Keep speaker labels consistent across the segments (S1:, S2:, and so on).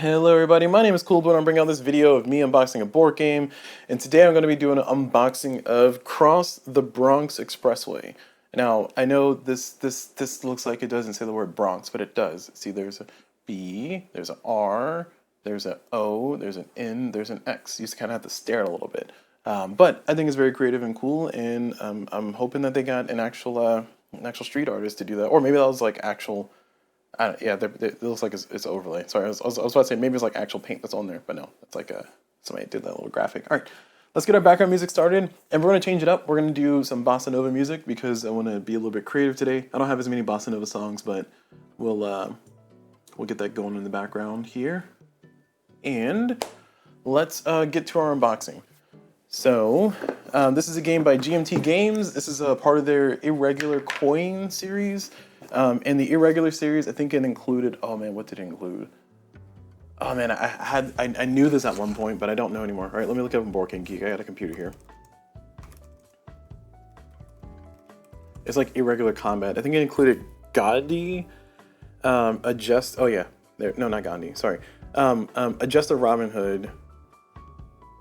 S1: Hello everybody, my name is CulBlu and I'm bringing out this video of me unboxing a board game, and today I'm going to be doing an unboxing of Cross the Bronx Expressway. Now, I know this looks like it doesn't say the word Bronx, but it does. See, there's a B, there's an R, there's an O, there's an N, there's an X. You just kind of have to stare at it a little bit. But I think it's very creative and cool, and I'm hoping that they got an actual street artist to do that, or maybe that was like actual. Yeah, it looks like it's overlay. Sorry, I was about to say maybe it's like actual paint that's on there, but no, it's like somebody did that little graphic. All right, let's get our background music started, and we're gonna change it up. We're gonna do some bossa nova music because I want to be a little bit creative today. I don't have as many bossa nova songs, but we'll get that going in the background here, and let's get to our unboxing. So, this is a game by GMT Games. This is a part of their Irregular Coin series. In the Irregular series, I think it included, oh man, what did it include? Oh man, I knew this at one point, but I don't know anymore. All right, let me look up on Board Game Geek. I got a computer here. It's like Irregular Combat. I think it included Gandhi, Adjust, oh yeah, there, no, not Gandhi, sorry. Adjust of Robin Hood,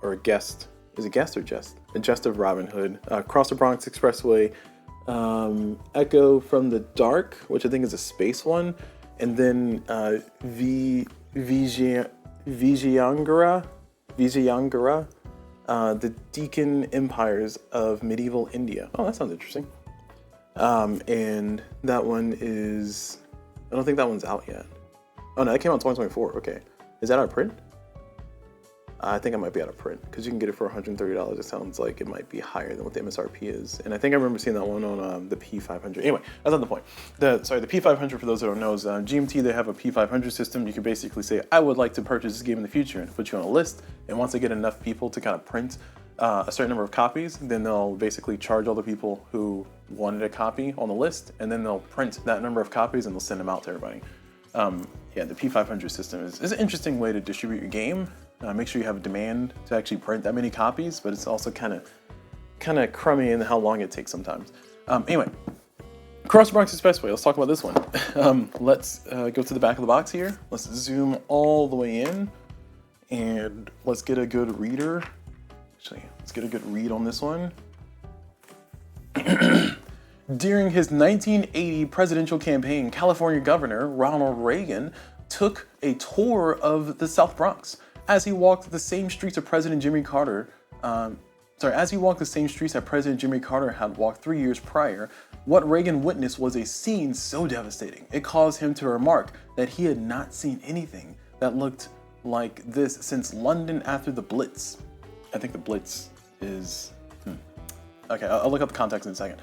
S1: or Guest. Is it Guest or Just? Adjust of Robin Hood, Cross the Bronx Expressway, Echo from the Dark, which I think is a space one, and then Vijayangara, the Deccan Empires of Medieval India. Oh, that sounds interesting. And that one is, I don't think that one's out yet. Oh no, that came out in 2024. Okay, is that out of print? I think it might be out of print because you can get it for $130. It sounds like it might be higher than what the MSRP is. And I think I remember seeing that one on the P500. Anyway, that's not the point. The P500, for those that don't know, is GMT, they have a P500 system. You can basically say, I would like to purchase this game in the future, and put you on a list. And once they get enough people to kind of print a certain number of copies, then they'll basically charge all the people who wanted a copy on the list, and then they'll print that number of copies and they'll send them out to everybody. Yeah, the P500 system is an interesting way to distribute your game. Make sure you have a demand to actually print that many copies, but it's also kind of crummy in how long it takes sometimes. Anyway, Cross Bronx Expressway. Let's talk about this one. Let's go to the back of the box here. Let's zoom all the way in, and let's get a good reader. Actually, let's get a good read on this one. During his 1980 presidential campaign, California Governor Ronald Reagan took a tour of the South Bronx. As he walked the same streets of President Jimmy Carter, as he walked the same streets that President Jimmy Carter had walked 3 years prior, what Reagan witnessed was a scene so devastating. It caused him to remark that he had not seen anything that looked like this since London after the Blitz. I think the Blitz is, okay, I'll look up the context in a second.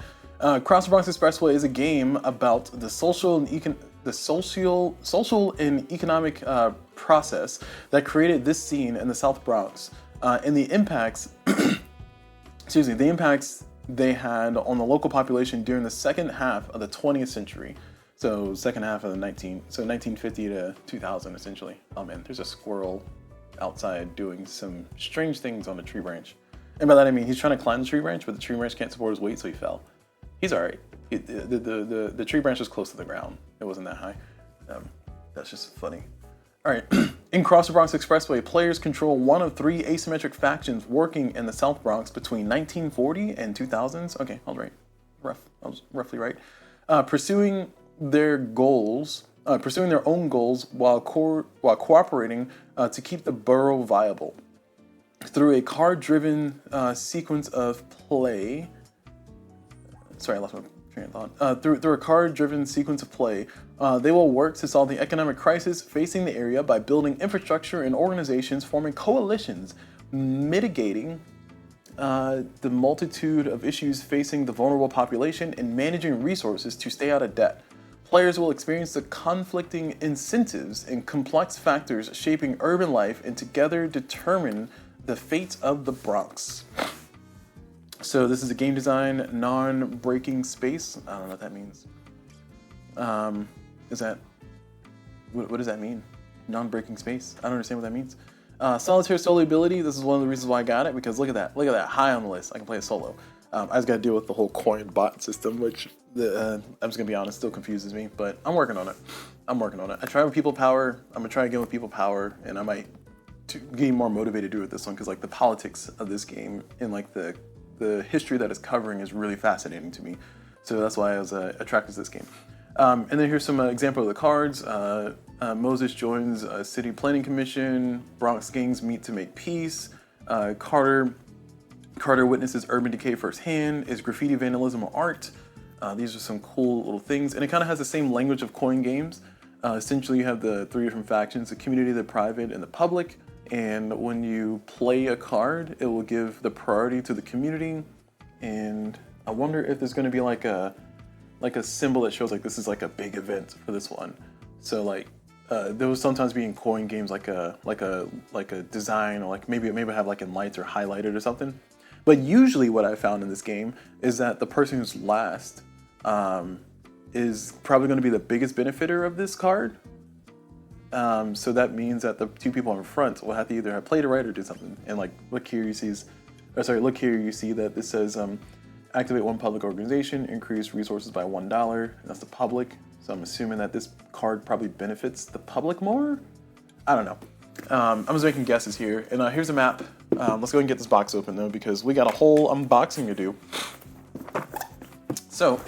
S1: Cross the Bronx Expressway is a game about the social and economic process that created this scene in the South Bronx, and the impacts, the impacts they had on the local population during the second half of the 20th century. So second half of the 1950 to 2000 essentially. Oh man, there's a squirrel outside doing some strange things on a tree branch. And by that I mean he's trying to climb the tree branch, but the tree branch can't support his weight, so he fell. He's all right. The tree branch was close to the ground. It wasn't that high. That's just funny. All right. In Cross the Bronx Expressway, players control one of three asymmetric factions working in the South Bronx between 1940 and 2000s. Okay, I was right. I was roughly right. Pursuing their own goals while cooperating to keep the borough viable. Through a card-driven sequence of play. Sorry, I lost my train of thought. Through a card-driven sequence of play, they will work to solve the economic crisis facing the area by building infrastructure and organizations, forming coalitions, mitigating the multitude of issues facing the vulnerable population, and managing resources to stay out of debt. Players will experience the conflicting incentives and complex factors shaping urban life, and together determine the fate of the Bronx. So this is a game design non-breaking space. I don't know what that means. What does that mean? Non-breaking space? I don't understand what that means. Solitaire solo ability. This is one of the reasons why I got it, because look at that. Look at that. High on the list. I can play a solo. I just got to deal with the whole coin bot system, which I'm just going to be honest, still confuses me, but I'm working on it. I'm working on it. I tried with People Power. I'm gonna try again with People Power, and I might get more motivated to do it this one because like the politics of this game and like the history that it's covering is really fascinating to me. So that's why I was attracted to this game. And then here's some example of the cards. Moses joins a city planning commission. Bronx gangs meet to make peace. Carter witnesses urban decay firsthand. Is graffiti vandalism art? These are some cool little things, and it kind of has the same language of coin games. Essentially, you have the three different factions: the community, the private, and the public. And when you play a card, it will give the priority to the community. And I wonder if there's going to be like a symbol that shows like this is like a big event for this one. So like there will sometimes be in coin games like a design, or like maybe have like in lights or highlighted or something. But usually what I found in this game is that the person who's last is probably going to be the biggest benefitor of this card. So that means that the two people in front will have to either have played it right or do something. And like, look here, you see that this says, activate one public organization, increase resources by $1. That's the public. So I'm assuming that this card probably benefits the public more. I don't know. I'm just making guesses here. And here's a map. Let's go ahead and get this box open though, because we got a whole unboxing to do. So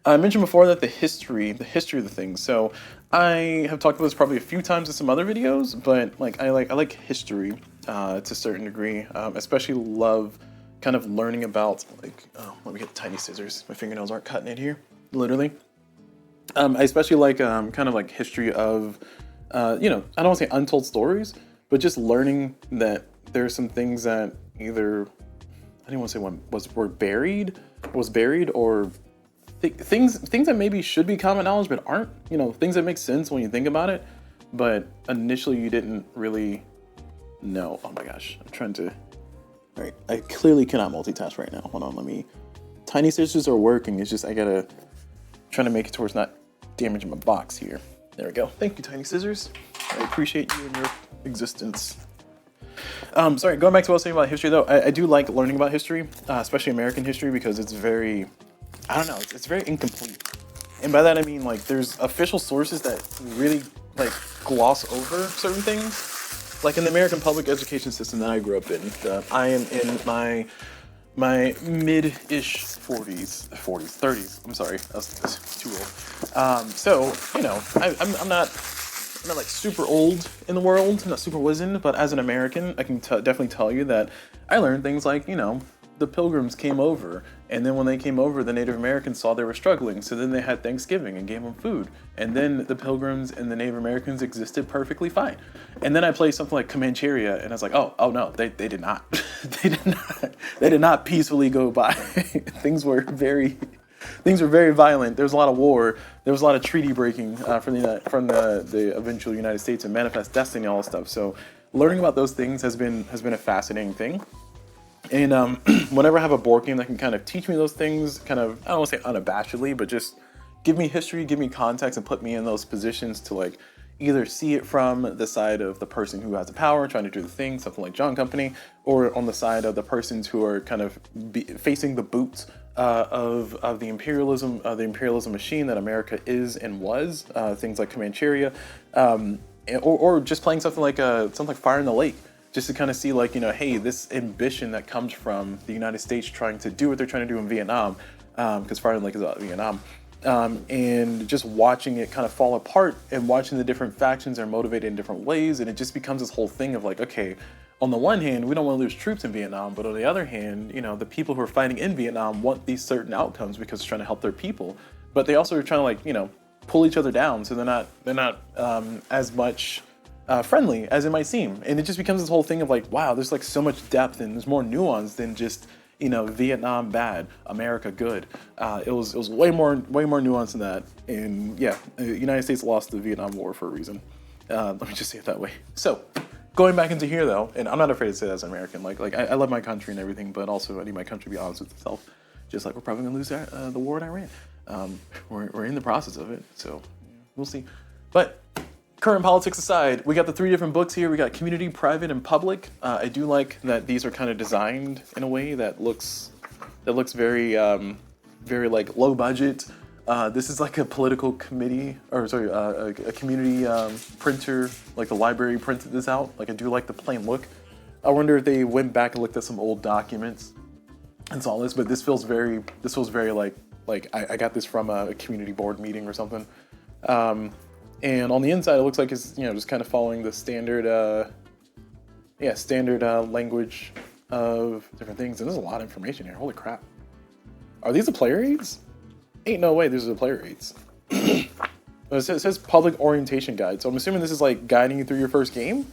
S1: I mentioned before that the history of the thing. So I have talked about this probably a few times in some other videos, but like I like history to a certain degree. Especially love kind of learning about like, let me get tiny scissors. My fingernails aren't cutting it here, literally. I especially like kind of like history of, I don't want to say untold stories, but just learning that there's some things that either, I didn't want to say when was buried, or things that maybe should be common knowledge but aren't, things that make sense when you think about it, but initially you didn't really know. Oh my gosh, I'm trying to, all right, I clearly cannot multitask right now. Hold on, tiny scissors are working. It's just, trying to make it towards not damaging my box here. There we go. Thank you, tiny scissors. I appreciate you and your existence. Sorry, going back to what I was saying about history though, I do like learning about history, especially American history, because it's very, I don't know, it's very incomplete. And by that I mean like there's official sources that really like gloss over certain things. Like in the American public education system that I grew up in, I am in my mid-ish 30s. I'm sorry, that's too old. So, I'm not like super old in the world, not super wizened, but as an American, I can definitely tell you that I learned things like, the Pilgrims came over, and then when they came over, the Native Americans saw they were struggling, so then they had Thanksgiving and gave them food, and then the Pilgrims and the Native Americans existed perfectly fine. And then I played something like Comancheria, and I was like, oh no, they did not, they did not peacefully go by. Things were very violent. There was a lot of war. There was a lot of treaty breaking from the eventual United States and Manifest Destiny, all that stuff. So learning about those things has been a fascinating thing. And whenever I have a board game that can kind of teach me those things, kind of, I don't want to say unabashedly, but just give me history, give me context, and put me in those positions to like either see it from the side of the person who has the power, trying to do the thing, something like John Company, or on the side of the persons who are kind of facing the boots of the imperialism machine that America is and was, things like Comancheria, or just playing something like Fire in the Lake. Just to kind of see like, hey, this ambition that comes from the United States trying to do what they're trying to do in Vietnam, because Fire in the Lake is about Vietnam, and just watching it kind of fall apart and watching the different factions are motivated in different ways. And it just becomes this whole thing of like, okay, on the one hand, we don't want to lose troops in Vietnam, but on the other hand, the people who are fighting in Vietnam want these certain outcomes because it's trying to help their people, but they also are trying to like, pull each other down. So they're not as much friendly as it might seem. And it just becomes this whole thing of like, wow, there's like so much depth and there's more nuance than just, Vietnam bad, America good. It was way more nuanced than that. And yeah, the United States lost the Vietnam War for a reason. Let me just say it that way. So going back into here though, and I'm not afraid to say that as an American, like I love my country and everything, but also I need my country to be honest with itself. Just like we're probably gonna lose the war in Iran. We're in the process of it, so we'll see. But current politics aside, we got the three different books here. We got community, private, and public. I do like that these are kind of designed in a way that looks very, very like low budget. This is like a political committee, or sorry, a community printer, like the library printed this out. Like I do like the plain look. I wonder if they went back and looked at some old documents and saw this, but this feels very like I got this from a community board meeting or something. And on the inside, it looks like it's, you know, just kind of following the standard, standard language of different things. And there's a lot of information here. Holy crap. Are these the player aids? Ain't no way these are the player aids. It says public orientation guide. So I'm assuming this is like guiding you through your first game.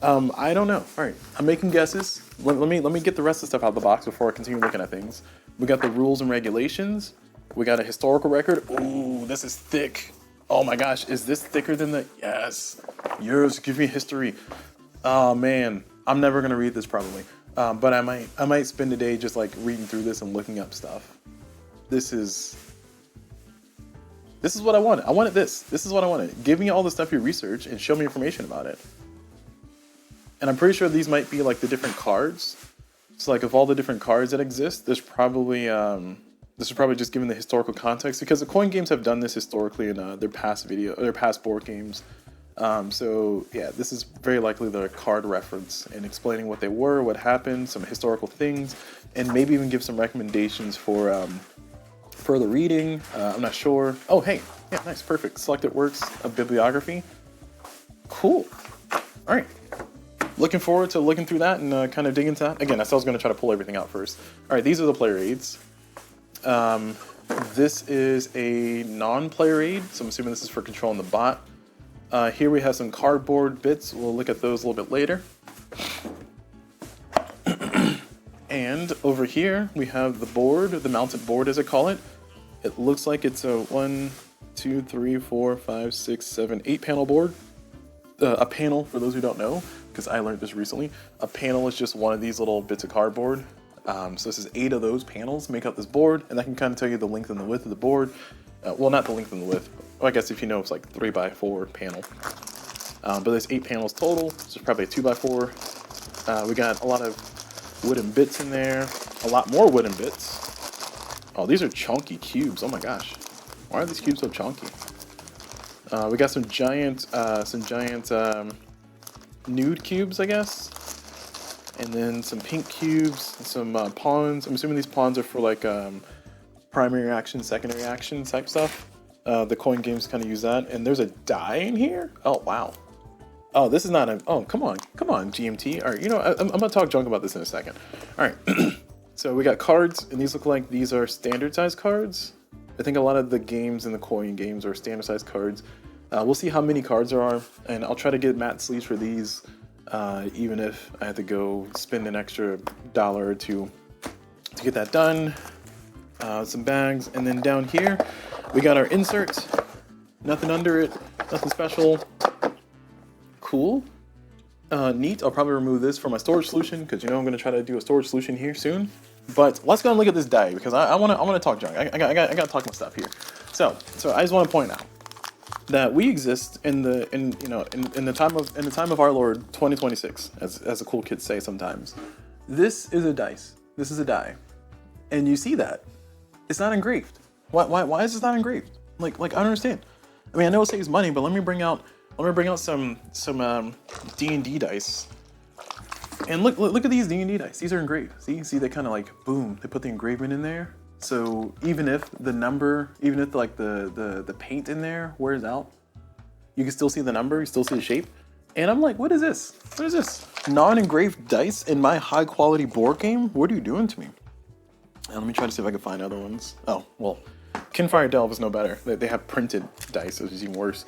S1: I don't know. All right, I'm making guesses. Let me get the rest of the stuff out of the box before I continue looking at things. We got the rules and regulations. We got a historical record. Ooh, this is thick. Oh my gosh, is this thicker than the... Yes. Yours, give me history. Oh man, I'm never gonna read this probably. But I might spend a day just like reading through this and looking up stuff. This is what I wanted. I wanted this. This is what I wanted. Give me all the stuff you research and show me information about it. And I'm pretty sure these might be like the different cards. So like of all the different cards that exist, there's probably this is probably just given the historical context, because the coin games have done this historically in their past board games. So yeah, this is very likely the card reference and explaining what they were, what happened, some historical things, and maybe even give some recommendations for further reading. I'm not sure. Oh hey, yeah, nice, perfect. Selected works of bibliography. Cool. All right. Looking forward to looking through that and kind of dig into that. Again, I was going to try to pull everything out first. All right, these are the player aids. This is a non-player aid, so I'm assuming this is for controlling the bot. Here we have some cardboard bits. We'll look at those a little bit later. And over here we have the board, the mounted board as I call it. It looks like it's a 1, 2, 3, 4, 5, 6, 7, 8 panel board. A panel, for those who don't know, because I learned this recently, a panel is just one of these little bits of cardboard. So this is 8 of those panels make up this board, and that can kind of tell you the length and the width of the board. Well, not the length and the width. Well, I guess if you know it's like 3x4 panel. But there's 8 panels total, so it's probably a 2x4. We got a lot of wooden bits in there, a lot more wooden bits. Oh, these are chunky cubes. Oh my gosh, why are these cubes so chunky? We got some giant nude cubes, I guess, and then some pink cubes, some pawns. I'm assuming these pawns are for like primary action, secondary action type stuff. The coin games kind of use that. And there's a die in here. Oh wow. Oh, this is not a. Oh, come on, GMT. All right, you know, I'm gonna talk junk about this in a second. All right. So we got cards, and these look like these are standard size cards. I think a lot of the games in the coin games are standard size cards. We'll see how many cards there are, and I'll try to get matte sleeves for these, even if I have to go spend an extra $1 or $2 to get that done. Some bags, and then down here we got our insert. Nothing under it, nothing special. Cool. Neat. I'll probably remove this from my storage solution, because you know I'm going to try to do a storage solution here soon. But let's go and look at this die, because I want to talk junk. I got to talk my stuff here. So I just want to point out that we exist in the time of our Lord 2026, as the cool kids say sometimes. This is a dice. This is a die, and you see that it's not engraved. Why is this not engraved? Like I don't understand. I mean, I know it saves money, but let me bring out some D&D dice. And look at these D&D dice. These are engraved. See, they kind of like, boom, they put the engravement in there. So even if the number, even if like the paint in there wears out, you can still see the number, you still see the shape. And I'm like, what is this? What is this? Non-engraved dice in my high quality board game? What are you doing to me? And let me try to see if I can find other ones. Oh, well, Kinfire Delve is no better. They have printed dice, which is even worse.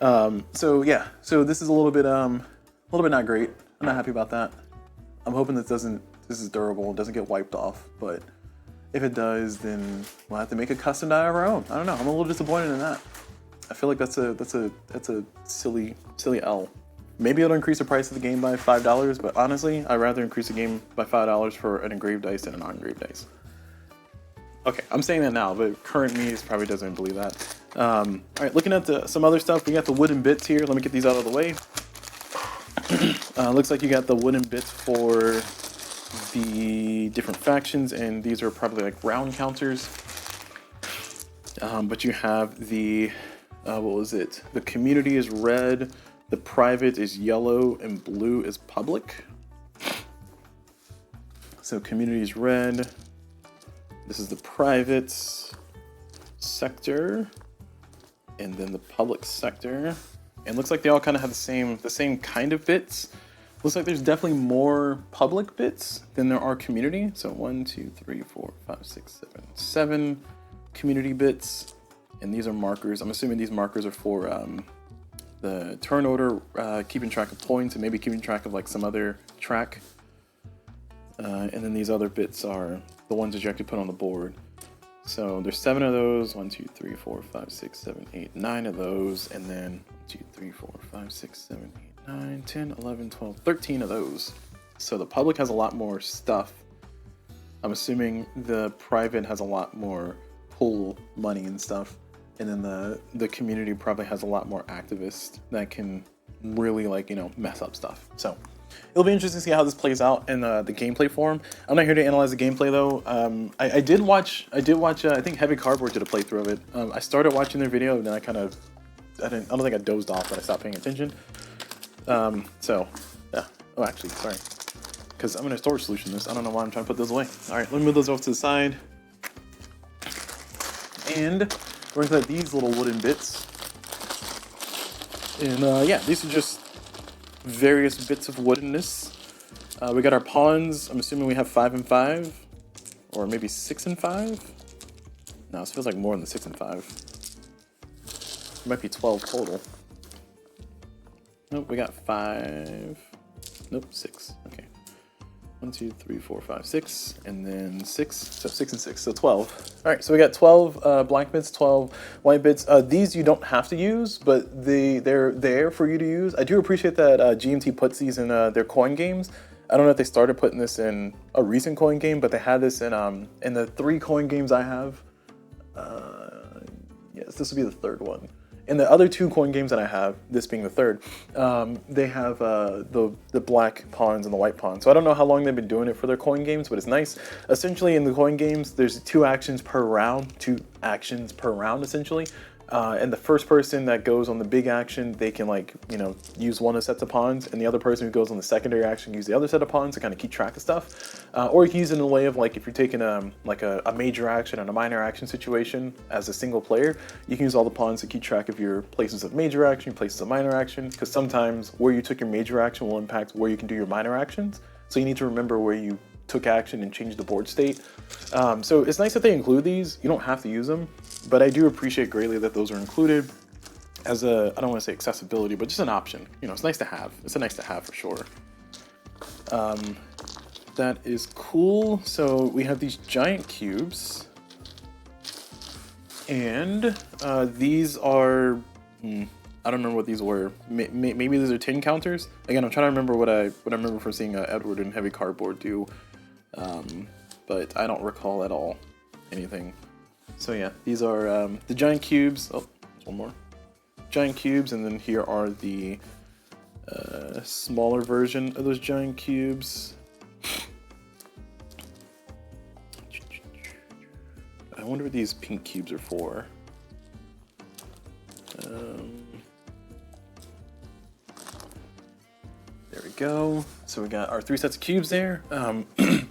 S1: So yeah, so this is a little bit not great. I'm not happy about that. I'm hoping this is durable, doesn't get wiped off, but if it does, then we'll have to make a custom die of our own. I don't know, I'm a little disappointed in that. I feel like that's a silly L. Maybe it'll increase the price of the game by $5, but honestly, I'd rather increase the game by $5 for an engraved dice than a non-engraved dice. Okay, I'm saying that now, but current me probably doesn't believe that. All right, looking at some other stuff, we got the wooden bits here. Let me get these out of the way. Looks like you got the wooden bits for the different factions, and these are probably like round counters. But you have the, what was it? The community is red, the private is yellow, and blue is public. So community is red. This is the private sector, and then the public sector. And looks like they all kind of have the same kind of bits. Looks like there's definitely more public bits than there are community. So 1, 2, 3, 4, 5, 6, 7 community bits. And these are markers. I'm assuming these markers are for the turn order, keeping track of points, and maybe keeping track of like some other track. And then these other bits are the ones that you actually put on the board. So there's 7 of those. 1, 2, 3, 4, 5, 6, 7, 8, 9 of those. And then 1, 2, 3, 4, 5, 6, 7, 8, 9, 10, 11, 12, 13 of those. So the public has a lot more stuff. I'm assuming the private has a lot more pool money and stuff. And then the community probably has a lot more activists that can really, like, you know, mess up stuff. So it'll be interesting to see how this plays out in the gameplay form. I'm not here to analyze the gameplay though. I did watch. I think Heavy Cardboard did a playthrough of it. I started watching their video and then I don't think I dozed off, but I stopped paying attention. So yeah. Oh, actually, sorry, because I'm gonna storage solution this. I don't know why I'm trying to put those away. All right, let me move those off to the side. And we're gonna collect these little wooden bits. And yeah, these are just various bits of woodenness. We got our pawns. I'm assuming we have 5 and 5, or maybe 6 and 5. No, this feels like more than 6 and 5. It might be 12 total. Nope, we got 5. Nope, 6. Okay. 1, 2, 3, 4, 5, 6, and then 6. So 6 and 6, so 12. All right, so we got 12 black bits, 12 white bits. These you don't have to use, but they're there for you to use. I do appreciate that GMT puts these in their coin games. I don't know if they started putting this in a recent coin game, but they had this in the 3 coin games I have. Yes, this will be the 3rd one. In the other 2 coin games that I have, this being the 3rd, they have the black pawns and the white pawns. So I don't know how long they've been doing it for their coin games, but it's nice. Essentially, in the coin games, there's 2 actions per round, essentially. And the first person that goes on the big action, they can, like, you know, use one of the sets of pawns, and the other person who goes on the secondary action use the other set of pawns to kind of keep track of stuff. Or you can use it in a way of, like, if you're taking like a major action and a minor action situation as a single player, you can use all the pawns to keep track of your places of major action, places of minor action, because sometimes where you took your major action will impact where you can do your minor actions. So you need to remember where you took action and changed the board state. So it's nice that they include these. You don't have to use them, but I do appreciate greatly that those are included as a, I don't want to say accessibility, but just an option. You know, it's nice to have. It's a nice to have for sure. That is cool. So we have these giant cubes, and these are, I don't remember what these were. Maybe these are 10 counters. Again, I'm trying to remember what I remember from seeing Edward and Heavy Cardboard do. But I don't recall at all anything. So yeah, these are the giant cubes. Oh, there's one more. Giant cubes, and then here are the smaller version of those giant cubes. I wonder what these pink cubes are for. There we go. So we got our 3 sets of cubes there. I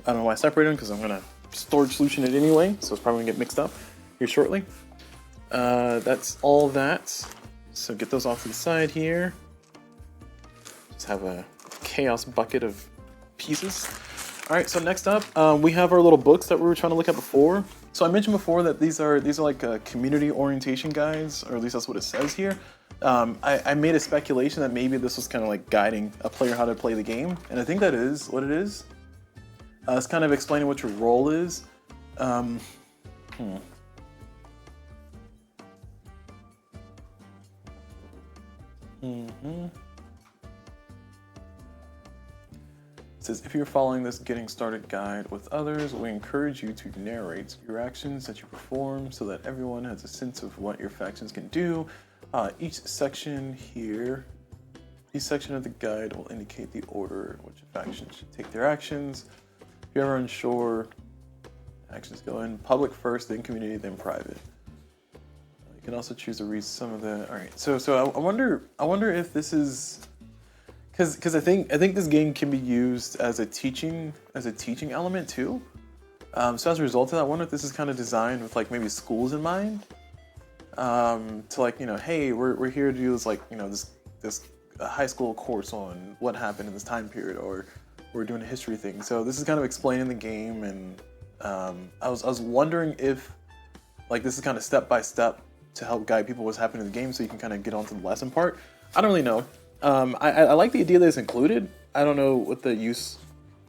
S1: don't know why I separated them, because I'm gonna storage solution it anyway, so it's probably gonna get mixed up here shortly. That's all that. So get those off to the side here. Just have a chaos bucket of pieces. All right, so next up, we have our little books that we were trying to look at before. So I mentioned before that these are like community orientation guides, or at least that's what it says here. I made a speculation that maybe this was kind of like guiding a player how to play the game, and I think that is what it is. It's kind of explaining what your role is. It says, if you're following this getting started guide with others, we encourage you to narrate your actions that you perform so that everyone has a sense of what your factions can do. Each section of the guide will indicate the order in which a faction should take their actions. If you're ever unsure, actions go in public first, then community, then private. You can also choose to read some of the. All right, so I wonder if this is, because I think this game can be used as a teaching element too. So as a result of that, I wonder if this is kind of designed with like maybe schools in mind. To like, hey, we're here to do this, like, this high school course on what happened in this time period, or we're doing a history thing. So this is kind of explaining the game, and I was wondering if like this is kind of step by step to help guide people what's happening in the game, so you can kind of get onto the lesson part. I don't really know. I like the idea that it's included. I don't know what the use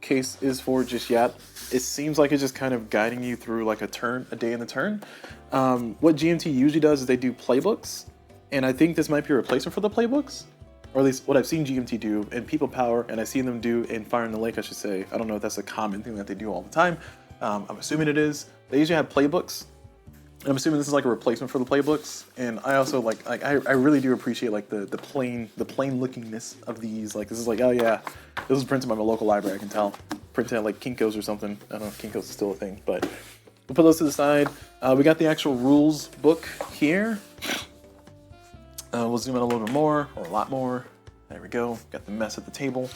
S1: case is for just yet. It seems like it's just kind of guiding you through like a day in the turn. What GMT usually does is they do playbooks, and I think this might be a replacement for the playbooks, or at least what I've seen GMT do in People Power, and I've seen them do in Fire in the Lake, I should say. I don't know if that's a common thing that they do all the time. I'm assuming it is. They usually have playbooks. I'm assuming this is like a replacement for the playbooks, and I also I really do appreciate like the plain lookingness of these. Like this is like, oh yeah, this was printed by my local library. I can tell, printed at like Kinko's or something. I don't know if Kinko's is still a thing, but we'll put those to the side. We got the actual rules book here. We'll zoom in a little bit more, or a lot more. There we go. Got the mess at the table.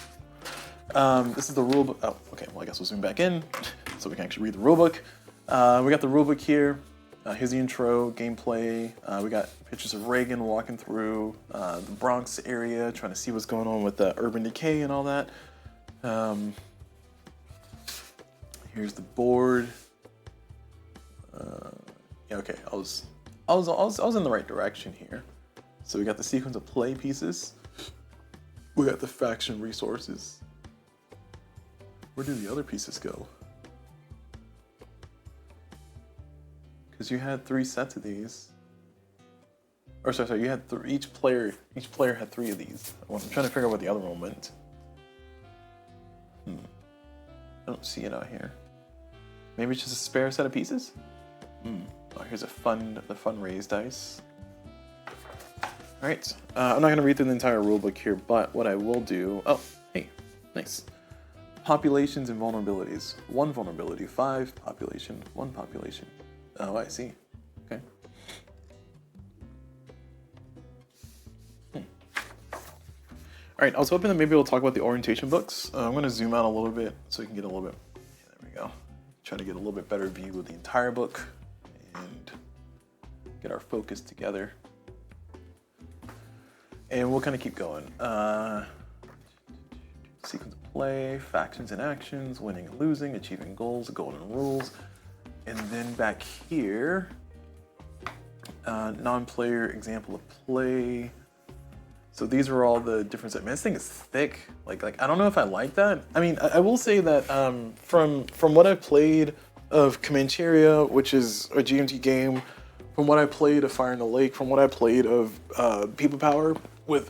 S1: This is the rule book. Oh, okay. Well, I guess we'll zoom back in so we can actually read the rule book. We got the rule book here. Here's the intro, gameplay. We got pictures of Reagan walking through the Bronx area, trying to see what's going on with the urban decay and all that. Here's the board. Yeah, okay. I was in the right direction here. So we got the sequence of play pieces. We got the faction resources. Where do the other pieces go? Because you had 3 sets of these. Or sorry, you had each player had 3 of these. I'm trying to figure out what the other one went. I don't see it out here. Maybe it's just a spare set of pieces? Oh, here's the fun raised dice. Alright, I'm not going to read through the entire rulebook here, but what I will do... Oh, hey, nice. Populations and vulnerabilities. 1 vulnerability, 5 population, 1 population. Oh, I see. Okay. Alright, I was hoping that maybe we'll talk about the orientation books. I'm going to zoom out a little bit so we can get a little bit... Yeah, there we go. Try to get a little bit better view of the entire book and get our focus together. And we'll kind of keep going. Sequence of play, factions and actions, winning and losing, achieving goals, golden rules. And then back here, non-player example of play. So these are all the different segments. This thing is thick. Like I don't know if I like that. I mean, I will say that from what I've played of Comancheria, which is a GMT game, from what I played of Fire in the Lake, from what I played of People Power,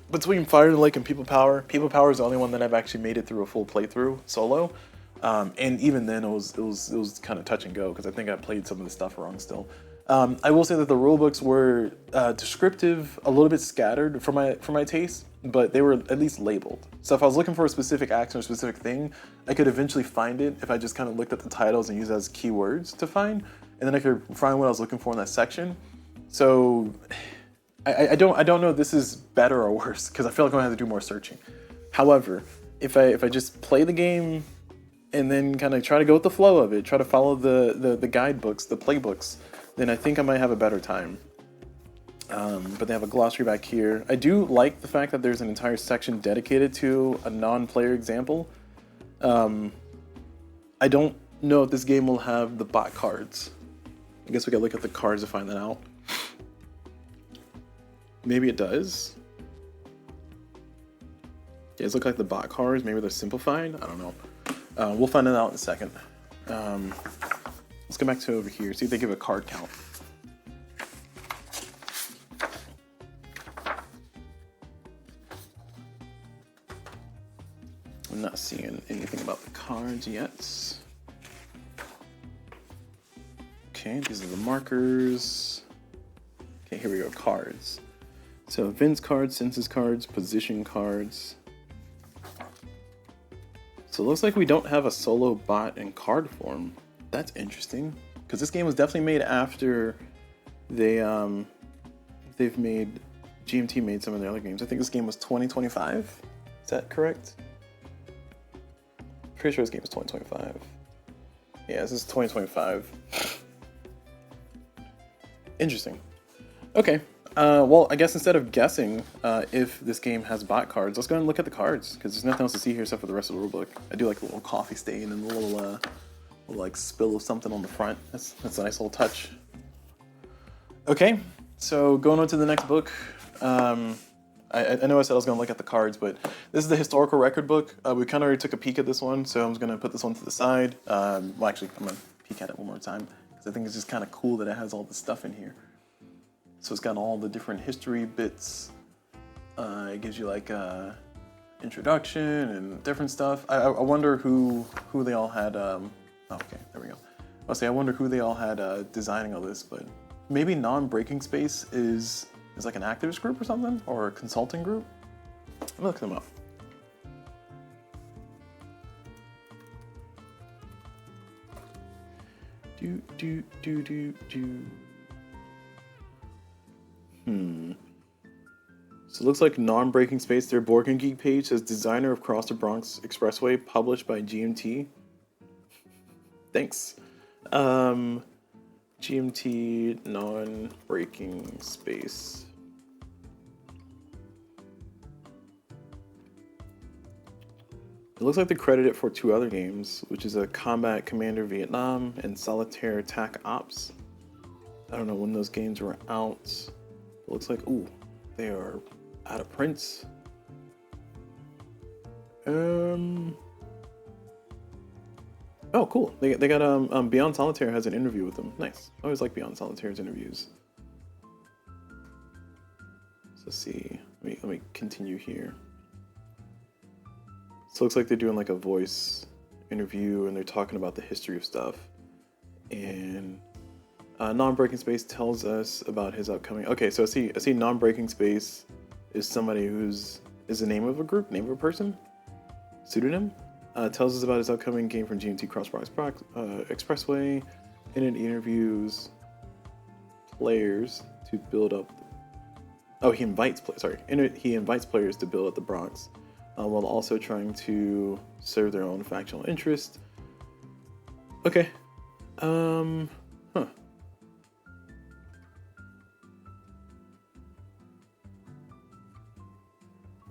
S1: between Fire in the Lake and People Power is the only one that I've actually made it through a full playthrough solo. And even then, it was kind of touch and go because I think I played some of the stuff wrong still. I will say that the rulebooks were descriptive, a little bit scattered for my taste, but they were at least labeled. So if I was looking for a specific action or a specific thing, I could eventually find it if I just kind of looked at the titles and used as keywords to find, and then I could find what I was looking for in that section. So I don't know if this is better or worse because I feel like I'm gonna have to do more searching. However, if I just play the game and then kind of try to go with the flow of it, try to follow the guidebooks, the playbooks, then I think I might have a better time. But they have a glossary back here. I do like the fact that there's an entire section dedicated to a non-player example. I don't know if this game will have the bot cards. I guess we gotta look at the cards to find that out. Maybe it does. Yeah, these look like the bot cards. Maybe they're simplified. I don't know. We'll find it out in a second. Let's go back to over here, see if they give a card count. I'm not seeing anything about the cards yet. Okay, these are the markers. Okay, here we go, cards. So events cards, census cards, position cards. So it looks like we don't have a solo bot in card form. That's interesting, because this game was definitely made after they they've made, GMT made some of their other games. I think this game was 2025. Is that correct? Pretty sure this game is 2025. Yeah, this is 2025. Interesting. Okay. Well, I guess instead of guessing if this game has bot cards, let's go ahead and look at the cards, because there's nothing else to see here except for the rest of the rulebook. I do like a little coffee stain and a little like spill of something on the front. That's a nice little touch. Okay, so going on to the next book. I know I said I was going to look at the cards, but this is the historical record book. We kind of already took a peek at this one, so I'm just going to put this one to the side. Well, actually, I'm going to peek at it one more time, because I think it's just kind of cool that it has all this stuff in here. So it's got all the different history bits. It gives you like introduction and different stuff. I wonder who they all had. Okay, there we go. I'll say I wonder who they all had designing all this, but maybe Non-Breaking Space is like an activist group or something, or a consulting group. Let me look them up. So it looks like Non-Breaking Space, their Board Game Geek page says designer of Cross Bronx Expressway, published by GMT. Thanks. GMT Non-Breaking Space. It looks like they credited for 2 other games, which is a Combat Commander Vietnam and Solitaire Attack Ops. I don't know when those games were out. It looks like, ooh, they are out of print. Oh, cool. They got Beyond Solitaire has an interview with them. Nice. I always like Beyond Solitaire's interviews. So let's see. Let me continue here. So it looks like they're doing like a voice interview and they're talking about the history of stuff. And Non-Breaking Space tells us about his upcoming. Okay, so I see Non-Breaking Space is somebody is the name of a group, name of a person, pseudonym. Tells us about his upcoming game from GMT Cross Bronx Expressway, and it interviews players to build up. He invites players to build up the Bronx, while also trying to serve their own factional interest. Okay.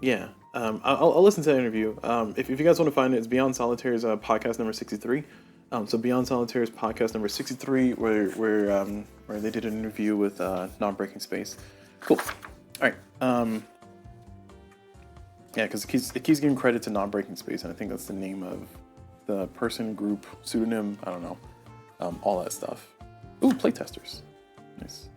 S1: Yeah. I'll listen to that interview. If you guys want to find it, it's Beyond Solitaire's podcast number 63. So Beyond Solitaire's podcast number 63, where they did an interview with Non-Breaking Space. Cool. All right. Yeah, because it keeps giving credit to Non-Breaking Space, and I think that's the name of the person, group, pseudonym. I don't know. All that stuff. Ooh, playtesters. Nice.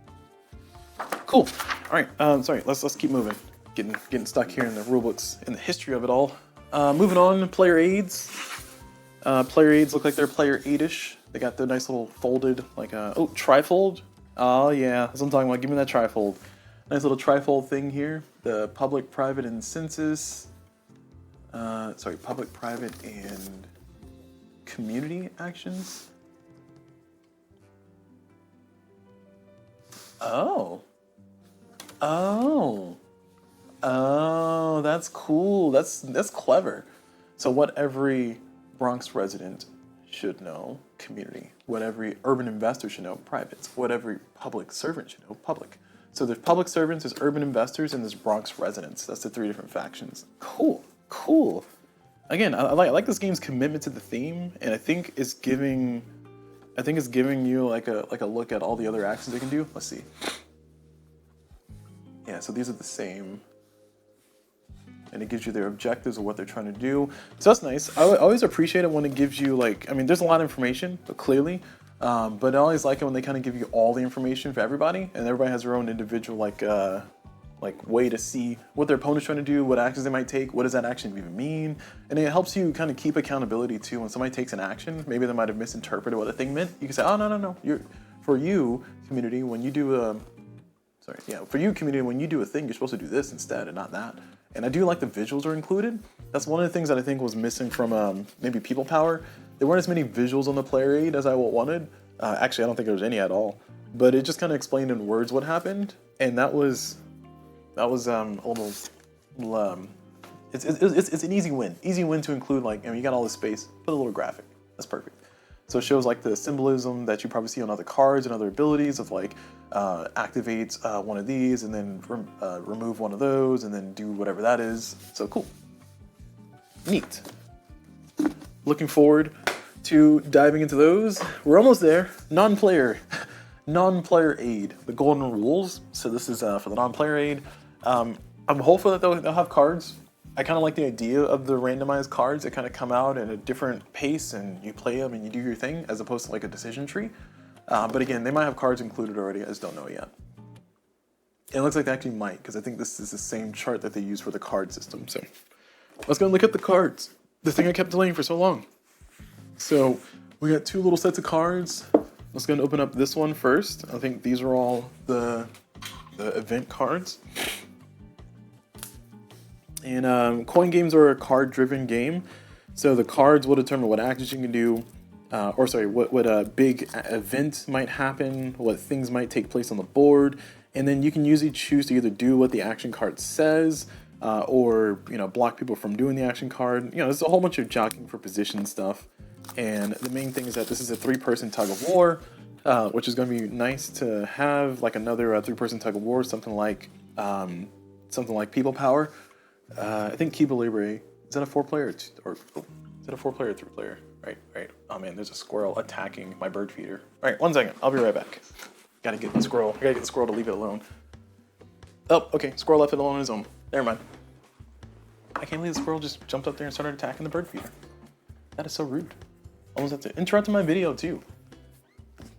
S1: Cool. All right. Sorry. Let's keep moving. Getting stuck here in the rulebooks and the history of it all. Moving on, player aids. Player aids look like they're player aid-ish. They got the nice little folded, like trifold. Oh yeah, that's what I'm talking about. Give me that trifold. Nice little trifold thing here. The public, private, and census. Public, private, and community actions. Oh, that's cool. That's clever. So what every Bronx resident should know, community. What every urban investor should know, private. What every public servant should know, public. So there's public servants, there's urban investors, and there's Bronx residents. That's the 3 different factions. Cool. Again, I like this game's commitment to the theme, and I think it's giving you like a look at all the other actions they can do. Let's see. Yeah, so these are the same. And it gives you their objectives of what they're trying to do. So that's nice. I always appreciate it when it gives you there's a lot of information, but clearly, but I always like it when they kind of give you all the information for everybody, and everybody has their own individual way to see what their opponent's trying to do, what actions they might take, what does that action even mean, and it helps you kind of keep accountability too. When somebody takes an action, maybe they might have misinterpreted what the thing meant. You can say, oh no, for you community, when you do a thing, you're supposed to do this instead and not that. And I do like the visuals are included. That's one of the things that I think was missing from maybe People Power. There weren't as many visuals on the player aid as I wanted. Actually, I don't think there was any at all. but it just kind of explained in words what happened, and that was a little it's an easy win to include, like, you got all this space, put a little graphic. That's perfect. So it shows like the symbolism that you probably see on other cards and other abilities of like activate one of these and then remove one of those and then do whatever that is. So cool. Neat. Looking forward to diving into those. We're almost there. Non-player aid, the golden rules. So this is for the non-player aid. I'm hopeful that they'll have cards. I kind of like the idea of the randomized cards that kind of come out at a different pace and you play them and you do your thing, as opposed to like a decision tree. But again, they might have cards included already. I just don't know yet. It looks like they actually might, because I think this is the same chart that they use for the card system. So let's go and look at the cards. The thing I kept delaying for so long. So we got 2 little sets of cards. Let's go and open up this one first. I think these are all the event cards. And coin games are a card-driven game, so the cards will determine what actions you can do, what a big event might happen, what things might take place on the board, and then you can usually choose to either do what the action card says, or block people from doing the action card. There's a whole bunch of jockeying for position stuff, and the main thing is that this is a 3-person tug of war, which is going to be nice to have, like another 3-person tug of war, something like People Power. I think Cuba Libre, is that a 4-player or is it a 4-player or 3-player? Right. Oh man, there's a squirrel attacking my bird feeder. All right, 1 second. I'll be right back. Gotta get the squirrel to leave it alone. Oh, okay. Squirrel left it alone on his own. Never mind. I can't believe the squirrel just jumped up there and started attacking the bird feeder. That is so rude. Almost have to interrupt my video too.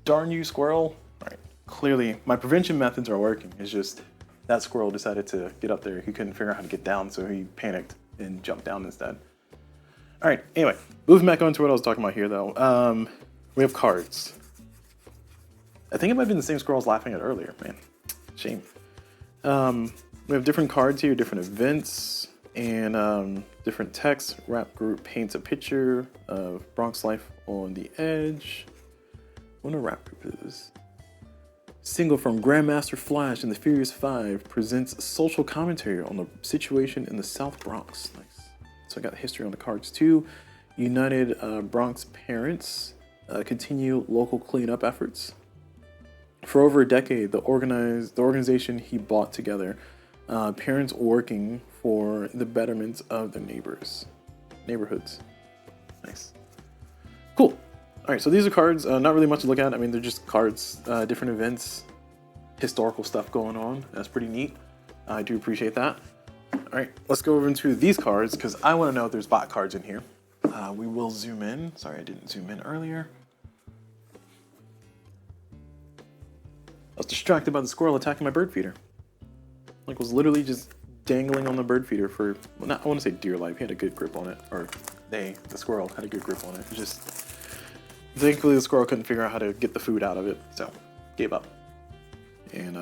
S1: Darn you, squirrel. All right. Clearly, my prevention methods are working. It's just that squirrel decided to get up there. He couldn't figure out how to get down, so he panicked and jumped down instead. All right, anyway, moving back on to what I was talking about here, though. We have cards. I think it might have been the same squirrel I was laughing at earlier, man. Shame. We have different cards here, different events, and different text. Rap group paints a picture of Bronx life on the edge. I wonder what rap group is. Single from Grandmaster Flash and the Furious 5 presents social commentary on the situation in the South Bronx. Nice. So I got history on the cards too. United Bronx Parents continue local cleanup efforts. For over a decade, the organization he brought together, parents working for the betterment of their neighborhoods. Nice. Cool. All right, so these are cards, not really much to look at. I mean, they're just cards, different events, historical stuff going on. That's pretty neat. I do appreciate that. All right, let's go over into these cards because I want to know if there's bot cards in here. We will zoom in. Sorry, I didn't zoom in earlier. I was distracted by the squirrel attacking my bird feeder. Like, was literally just dangling on the bird feeder for, well, not, I want to say dear life. He had a good grip on it, or the squirrel had a good grip on it. Just, thankfully the squirrel couldn't figure out how to get the food out of it, so gave up. And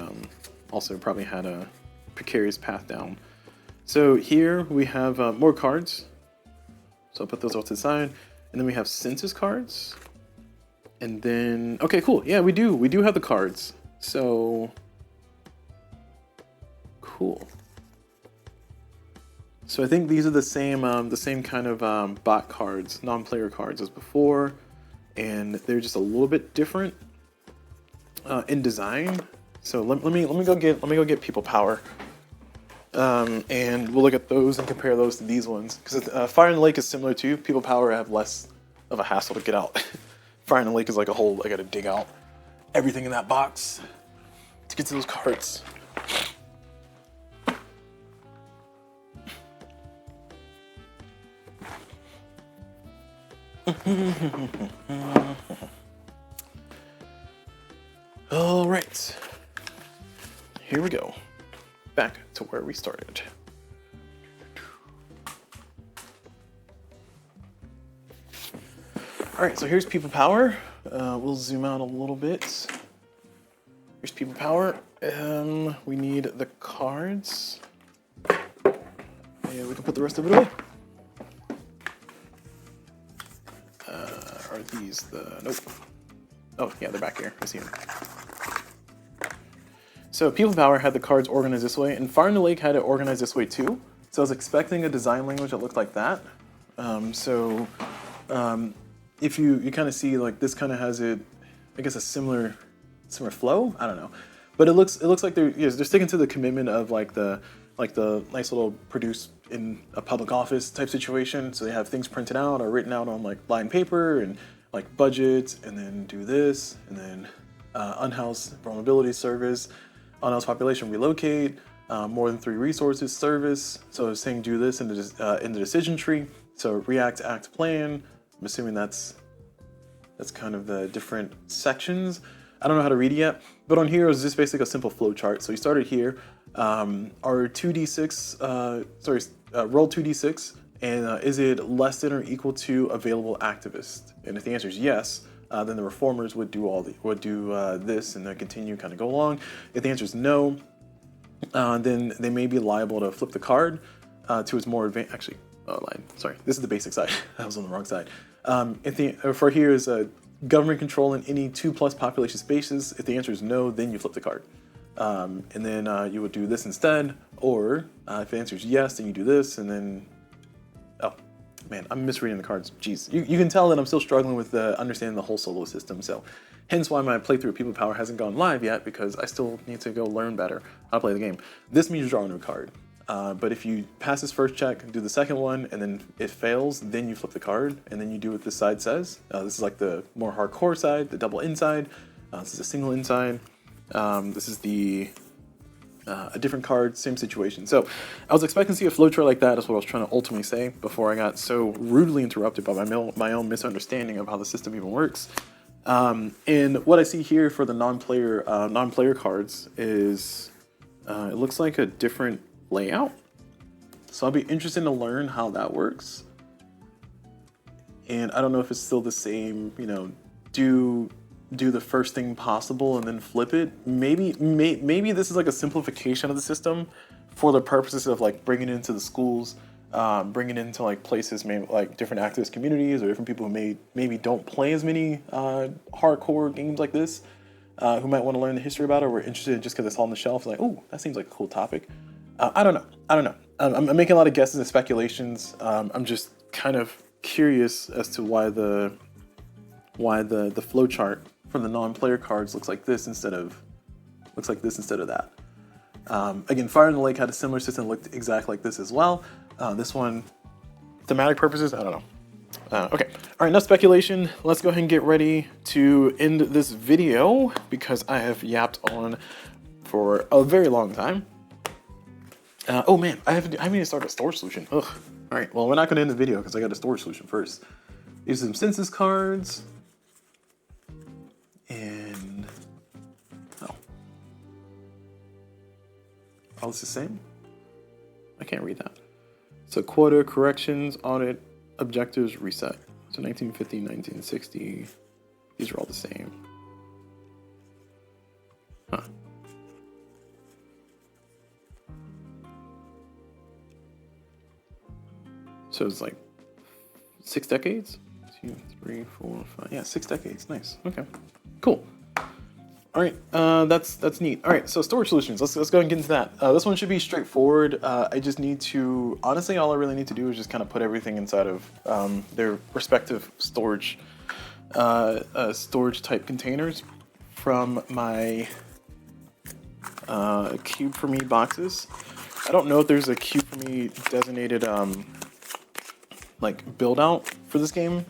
S1: also probably had a precarious path down. So here we have more cards. So I'll put those off to the side. And then we have census cards. And then, okay, cool. Yeah, we do have the cards. So, cool. So I think these are the same kind of bot cards, non-player cards as before. And they're just a little bit different in design. So let me go get People Power, and we'll look at those and compare those to these ones because Fire in the Lake is similar to People Power. Have less of a hassle to get out. Fire in the Lake is like a hole. I got to dig out everything in that box to get to those cards. All right. Here we go. Back to where we started. All right, so here's People Power. We'll zoom out a little bit. Here's People Power. We need the cards. And we can put the rest of it away. Are these the... Nope. Oh, yeah, they're back here. I see them. So People Power had the cards organized this way, and Fire in the Lake had it organized this way too. So I was expecting a design language that looked like that. If you kind of see, like, this kind of has it, I guess, a similar flow. I don't know, but it looks like they're sticking to the commitment of like the nice little produce in a public office type situation. So they have things printed out or written out on like lined paper and like budgets, and then do this, and then unhoused vulnerability service, unhoused population relocate, more than 3 resources service. So it's saying do this in the decision tree. So react, act, plan. I'm assuming that's kind of the different sections. I don't know how to read it yet, but on here is just basically a simple flow chart. So we started here. Our 2d6, roll 2d6, and is it less than or equal to available activist? And if the answer is yes, then the reformers would do this and then continue, kind of go along. If the answer is no, then they may be liable to flip the card to its more advanced. Actually, sorry, this is the basic side. I was on the wrong side. For here is government control in any 2+ population spaces. If the answer is no, then you flip the card. And then you would do this instead, or if the answer is yes, then you do this, and then, oh man, I'm misreading the cards. Jeez, you can tell that I'm still struggling with understanding the whole solo system, so hence why my playthrough of People Power hasn't gone live yet, because I still need to go learn better how to play the game. This means you draw a new card, but if you pass this first check, do the second one, and then it fails, then you flip the card, and then you do what this side says. This is like the more hardcore side, the double inside. This is a single inside. This is a different card, same situation. So I was expecting to see a flowchart like that. That's what I was trying to ultimately say before I got so rudely interrupted by my own misunderstanding of how the system even works. And what I see here for the non-player cards is it looks like a different layout. So I'll be interested to learn how that works. And I don't know if it's still the same, do the first thing possible and then flip it. Maybe this is like a simplification of the system for the purposes of like bringing it into the schools, bringing it into like places, maybe like different activist communities or different people who maybe don't play as many hardcore games like this, who might want to learn the history about it, or we're interested just because it's on the shelf. Like, oh, that seems like a cool topic. I don't know. I'm making a lot of guesses and speculations. I'm just kind of curious as to why the flowchart for the non-player cards looks like this instead of that. Again, Fire in the Lake had a similar system, looked exactly like this as well. This one, thematic purposes, I don't know. Okay, all right, enough speculation. Let's go ahead and get ready to end this video because I have yapped on for a very long time. Oh man, I haven't even started a storage solution. Ugh. All right, well, we're not going to end the video because I got a storage solution first. These are some census cards. And all it's the same. I can't read that. So quota, corrections, audit, objectives, reset. So 1950, 1960. These are all the same. Huh. So it's like 6 decades. 2, 3, 4, 5. Yeah, 6 decades. Nice. Okay. Cool. All right. That's neat. All right. So storage solutions. Let's go ahead and get into that. This one should be straightforward. I just need to, honestly, all I really need to do is just kind of put everything inside of their respective storage type containers from my Cube for Me boxes. I don't know if there's a Cube for Me designated like build out for this game.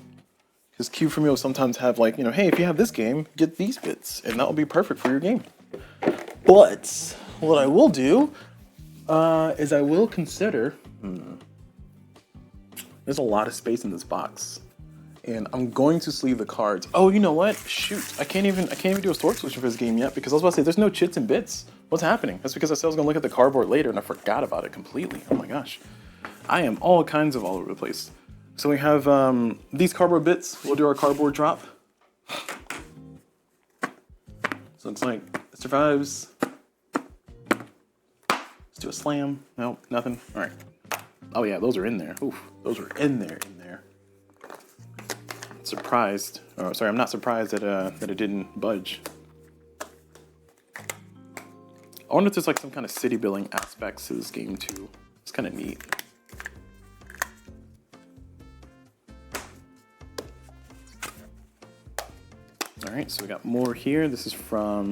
S1: Because Cube for Me will sometimes have like, hey, if you have this game, get these bits, and that will be perfect for your game. But what I will do is I will consider, there's a lot of space in this box, and I'm going to sleeve the cards. Oh, you know what? Shoot, I can't even do a storage solution for this game yet because I was about to say there's no chits and bits. What's happening? That's because I said I was gonna look at the cardboard later, and I forgot about it completely. Oh my gosh, I am all kinds of all over the place. So we have these cardboard bits. We'll do our cardboard drop. So it looks like it survives. Let's do a slam. No, nothing. All right. Oh yeah, those are in there. Oof, those are in there. Surprised. Oh, sorry, I'm not surprised that it didn't budge. I wonder if there's like some kind of city building aspects to this game too. It's kind of neat. All right, so we got more here. This is from,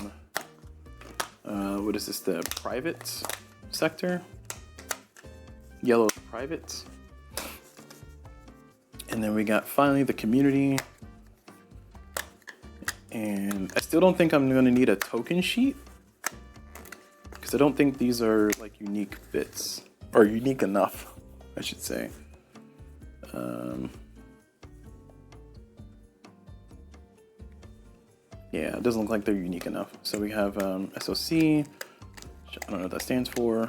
S1: what is this, the private sector? Yellow private. And then we got finally the community. And I still don't think I'm gonna need a token sheet, because I don't think these are like unique bits, or unique enough, I should say. Yeah, it doesn't look like they're unique enough. So we have SOC, I don't know what that stands for.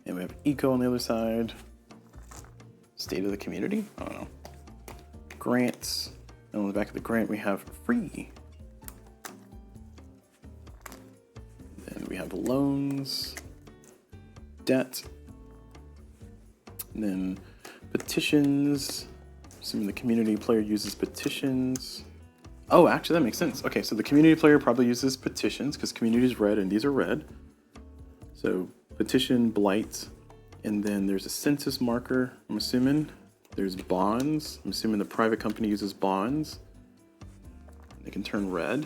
S1: And we have eco on the other side. State of the community? I don't know. Grants. And on the back of the grant we have free. Then we have loans, debt, and then petitions. Assuming the community player uses petitions. Oh, actually that makes sense. Okay, so the community player probably uses petitions because community is red and these are red. So petition, blight, and then there's a census marker, I'm assuming. There's bonds. I'm assuming the private company uses bonds. They can turn red.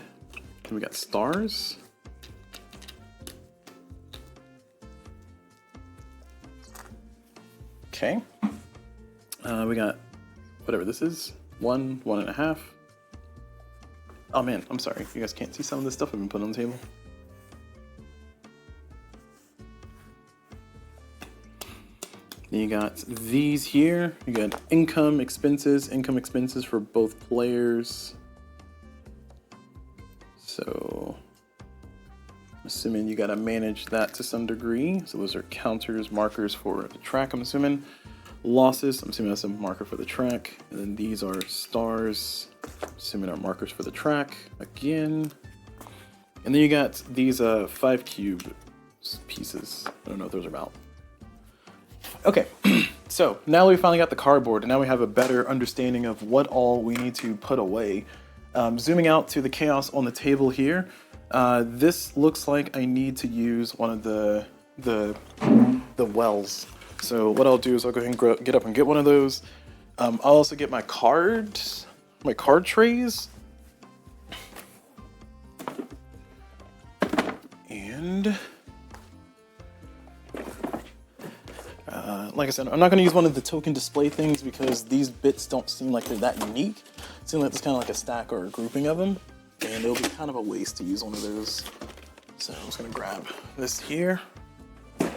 S1: Then we got stars. Okay. We got whatever this is. 1, 1.5. Oh man, I'm sorry. You guys can't see some of this stuff I've been putting on the table. Then you got these here. You got income expenses for both players. So I'm assuming you gotta manage that to some degree. So those are counters, markers for the track, I'm assuming. Losses, I'm assuming that's a marker for the track. And then these are stars, assuming are markers for the track again. And then you got these 5 cube pieces. I don't know what those are about. Okay, so now we finally got the cardboard, and now we have a better understanding of what all we need to put away. Zooming out to the chaos on the table here, this looks like I need to use one of the wells. So what I'll do is I'll go ahead and get up and get one of those. I'll also get my card trays. And like I said, I'm not going to use one of the token display things because these bits don't seem like they're that unique. It seems like it's kind of like a stack or a grouping of them, and it'll be kind of a waste to use one of those. So I'm just going to grab this here. And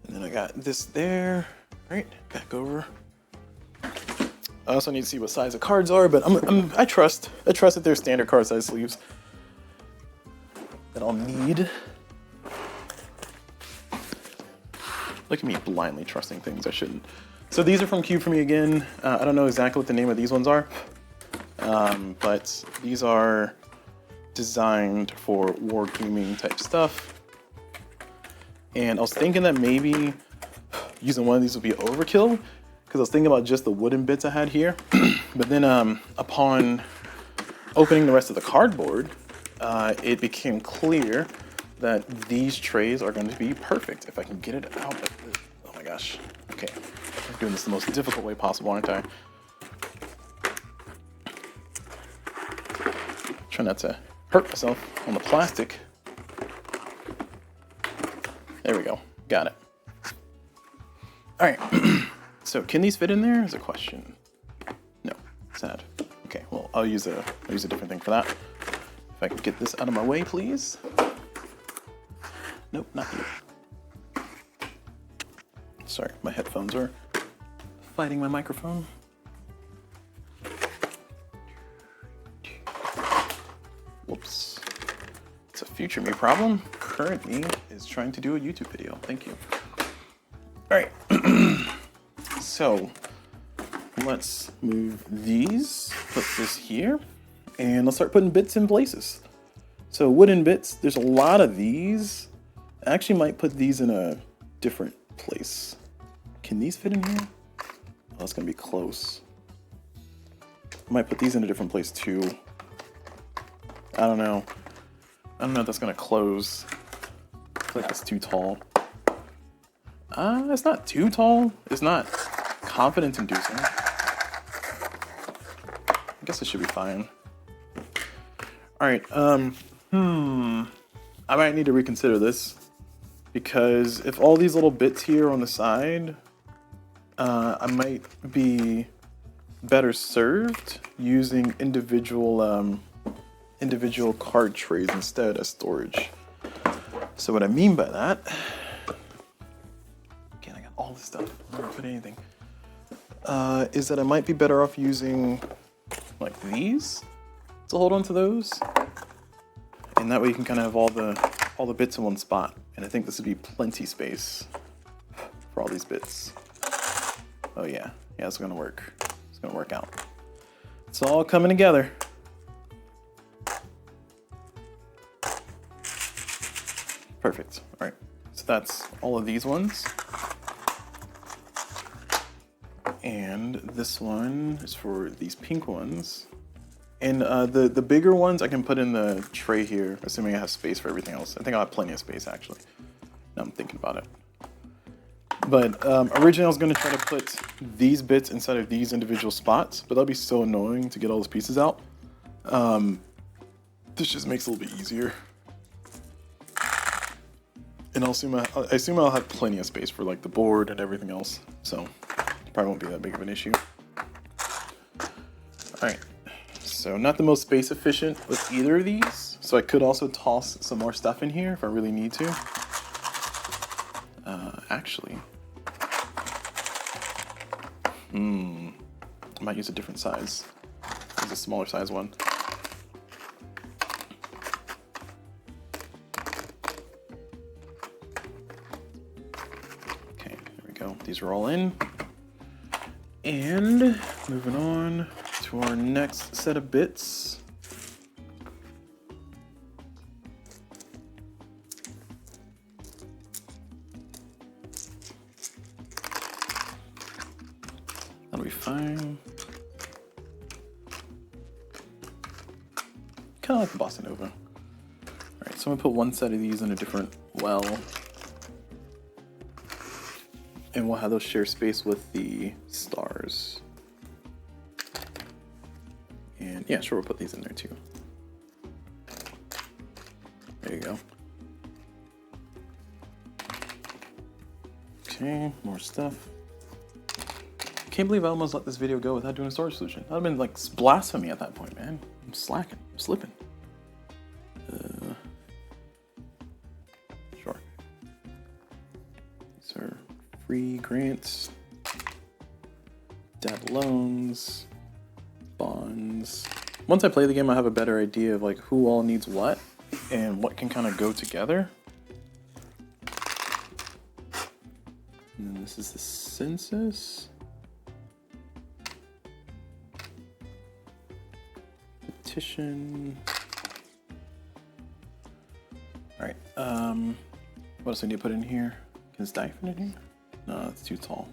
S1: then I got this there, right? Back over. I also need to see what size the cards are, but I trust that they're standard card size sleeves that I'll need. Look at me blindly trusting things I shouldn't. So these are from Cube for me again. I don't know exactly what the name of these ones are, but these are designed for wargaming type stuff. And I was thinking that maybe using one of these would be overkill, because I was thinking about just the wooden bits I had here. But then upon opening the rest of the cardboard, it became clear that these trays are going to be perfect if I can get it out of the... Oh my gosh. Okay. I'm doing this the most difficult way possible, aren't I? Try not to hurt myself on the plastic. There we go. Got it. All right. So can these fit in there is a question. No. Sad. Okay. Well, I'll use a different thing for that. If I can get this out of my way, please. Nope, not you. Sorry, my headphones are fighting my microphone. Whoops. It's a future me problem. Current me is trying to do a YouTube video. Thank you. All right. So let's move these, put this here, and let's start putting bits in places. So wooden bits, there's a lot of these. I actually might put these in a different place. Can these fit in here? Oh, that's gonna be close. I might put these in a different place too. I don't know. I don't know if that's gonna close. I feel like it's too tall. It's not too tall. It's not confidence inducing. I guess it should be fine. Alright, I might need to reconsider this. Because if all these little bits here on the side, I might be better served using individual card trays instead as storage. So what I mean by that, again, I got all this stuff, I'm not gonna put anything, is that I might be better off using like these to hold on to those, and that way you can kind of have all the bits in one spot. And I think this would be plenty space for all these bits. Oh yeah, it's gonna work. It's gonna work out. It's all coming together. Perfect. All right, so that's all of these ones. And this one is for these pink ones. And the bigger ones I can put in the tray here, assuming I have space for everything else. I think I'll have plenty of space, actually. Now I'm thinking about it. But originally I was going to try to put these bits inside of these individual spots, but that'll be so annoying to get all those pieces out. This just makes it a little bit easier. And I assume I'll have plenty of space for like the board and everything else. So it probably won't be that big of an issue. All right. So not the most space efficient with either of these. So I could also toss some more stuff in here if I really need to. Actually, I might use a different size. Use a smaller size one. Okay, there we go. These are all in. And moving on to our next set of bits. That'll be fine. Kind of like the Bossa Nova. All right, so I'm gonna put one set of these in a different well. And we'll have those share space with the stars. And yeah, sure, we'll put these in there too. There you go. Okay, more stuff. Can't believe I almost let this video go without doing a storage solution. That would have been like blasphemy at that point, man. I'm slacking, I'm slipping. Sure. These are free grants, debt loans, bonds. Once I play the game, I have a better idea of like who all needs what and what can kind of go together. And then this is the census. Petition. All right. What else I need to put in here? Can this die fit in here? No, it's too tall.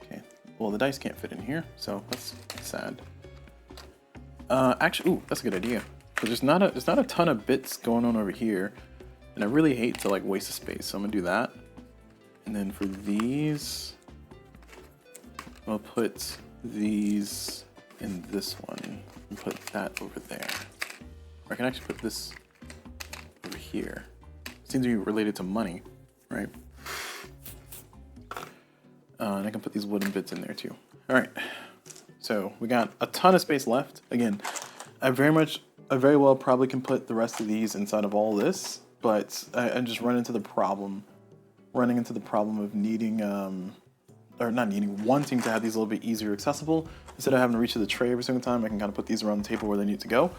S1: Okay. Well, the dice can't fit in here, so that's sad. Actually, ooh, that's a good idea. Because there's not a ton of bits going on over here, and I really hate to like waste the space, so I'm gonna do that. And then for these, I'll put these in this one and put that over there. Or I can actually put this over here. Seems to be related to money, right? And I can put these wooden bits in there too. All right, so we got a ton of space left. Again, I very well probably can put the rest of these inside of all this, but I just running into the problem of needing, wanting to have these a little bit easier accessible. Instead of having to reach to the tray every single time, I can kind of put these around the table where they need to go.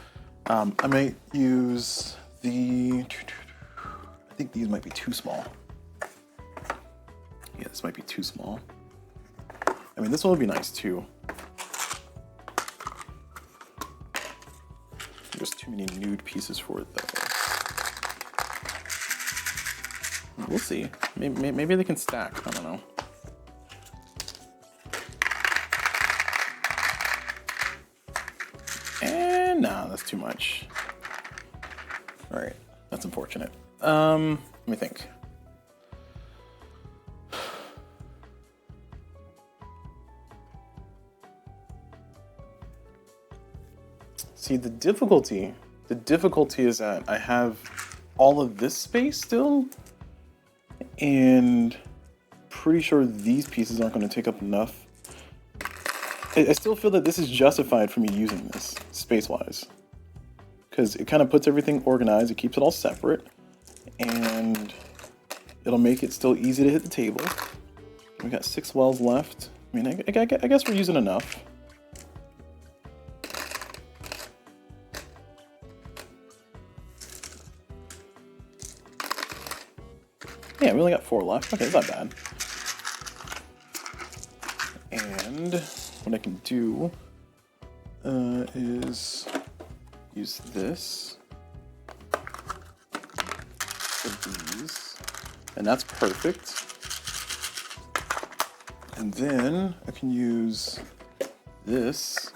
S1: I might use I think these might be too small. Yeah, this might be too small. I mean, this one would be nice too. There's too many nude pieces for it though. We'll see. Maybe they can stack. I don't know. And no, almost too much. All right, that's unfortunate. Let me think. See, the difficulty is that I have all of this space still, and pretty sure these pieces aren't going to take up enough. I still feel that this is justified for me using this space-wise, because it kind of puts everything organized, it keeps it all separate, and it'll make it still easy to hit the table. We got 6 wells left. I mean, I guess we're using enough. Yeah, we only got 4 left. Okay, it's not bad. And what I can do is use this for these, and that's perfect. And then I can use this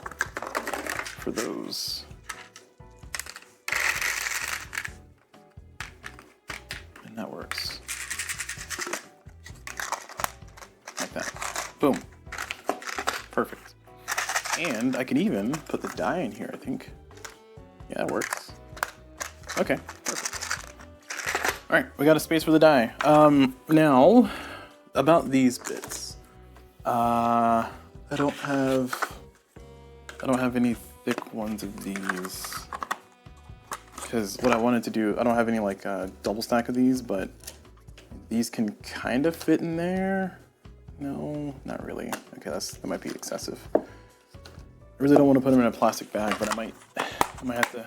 S1: for those. And that works. Like that. Boom. Perfect. And I can even put the die in here, I think. Yeah, that works. Okay, perfect. All right, we got a space for the die. Now, about these bits. I don't have any thick ones of these. Because what I wanted to do, I don't have any like double stack of these, but these can kind of fit in there. No, not really. Okay, that might be excessive. I really don't want to put them in a plastic bag, but I might have to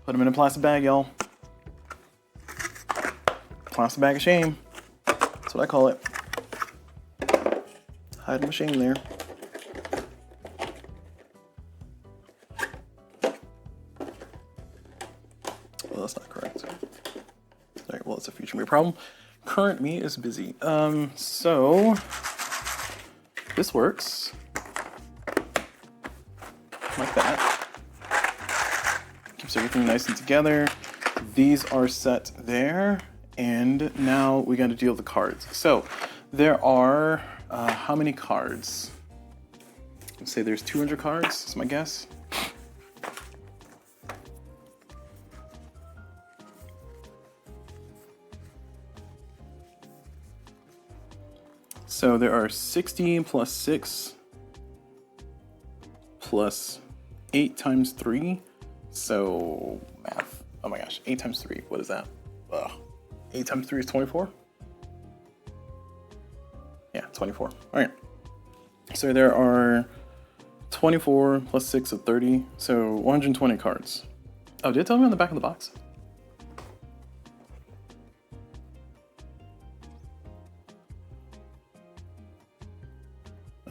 S1: put them in a plastic bag, y'all. Plastic bag of shame. That's what I call it. Hide my shame there. Well, that's not correct. All right, well, it's a future me problem. Current me is busy. So this works like that. Keeps everything nice and together. These are set there, and now we got to deal with the cards. So there are how many cards? Let's say there's 200 cards. Is my guess. So there are 60 plus 6 plus 8 times 3. So math. Oh my gosh, 8 times 3. What is that? Ugh. 8 times 3 is 24? Yeah, 24. All right. So there are 24 plus 6 of 30. So 120 cards. Oh, did it tell me on the back of the box?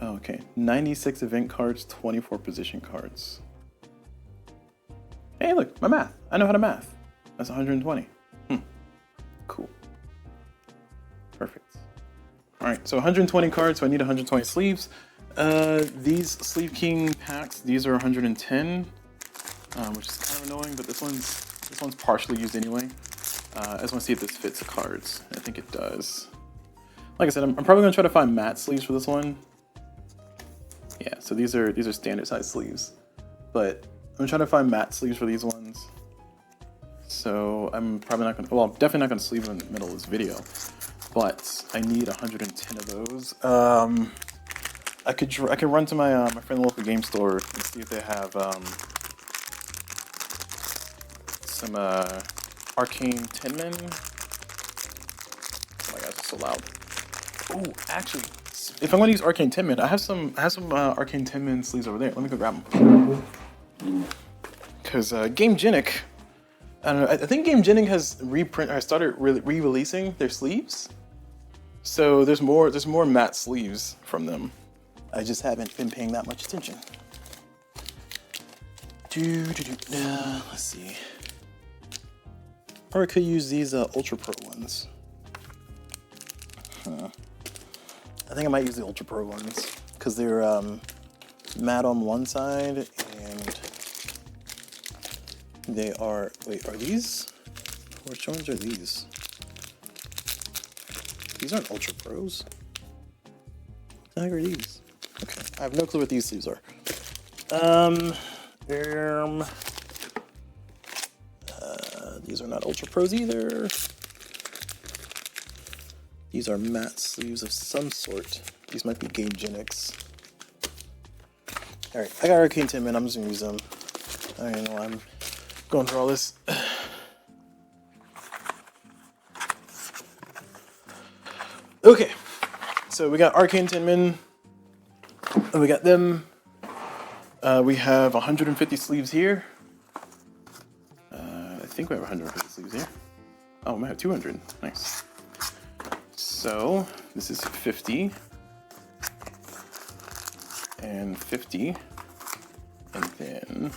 S1: Okay, 96 event cards, 24 position cards. Hey, look, my math. I know how to math. That's 120. Cool. Perfect. All right, so 120 cards, so I need 120 sleeves. These Sleeve King packs, these are 110, which is kind of annoying, but this one's partially used anyway. I just want to see if this fits the cards. I think it does. Like I said, I'm probably gonna try to find matte sleeves for this one. Yeah, so these are standard size sleeves, but I'm trying to find matte sleeves for these ones. So I'm probably not gonna, well, I'm definitely not gonna sleeve them in the middle of this video, but I need 110 of those. I could run to my my friend the local game store and see if they have some arcane tin men. Oh my gosh, it's so loud. Oh, actually, if I'm gonna use arcane tin men, I have some arcane tin men sleeves over there. Let me go grab them. Because Game Genic, I don't know. I think Game Genic has started re-releasing their sleeves. So there's more matte sleeves from them. I just haven't been paying that much attention. Let's see. Or I could use these Ultra Pro ones. I think I might use the Ultra Pro ones because they're matte on one side and
S2: They are, wait, are these? Which ones are these? These aren't Ultra Pros. What the heck are these? Okay, I have no clue what these sleeves are. These are not Ultra Pros either. These are matte sleeves of some sort. These might be Game Genics. Alright, I got Arcane Tin Man, I'm just gonna use them. I don't know why I'm going through all this. Okay, so we got Arcane Tin Man, and we got them. We have 150 sleeves here. I think we have 150 sleeves here. Oh, we might have 200. Nice. So this is 50 and 50, and then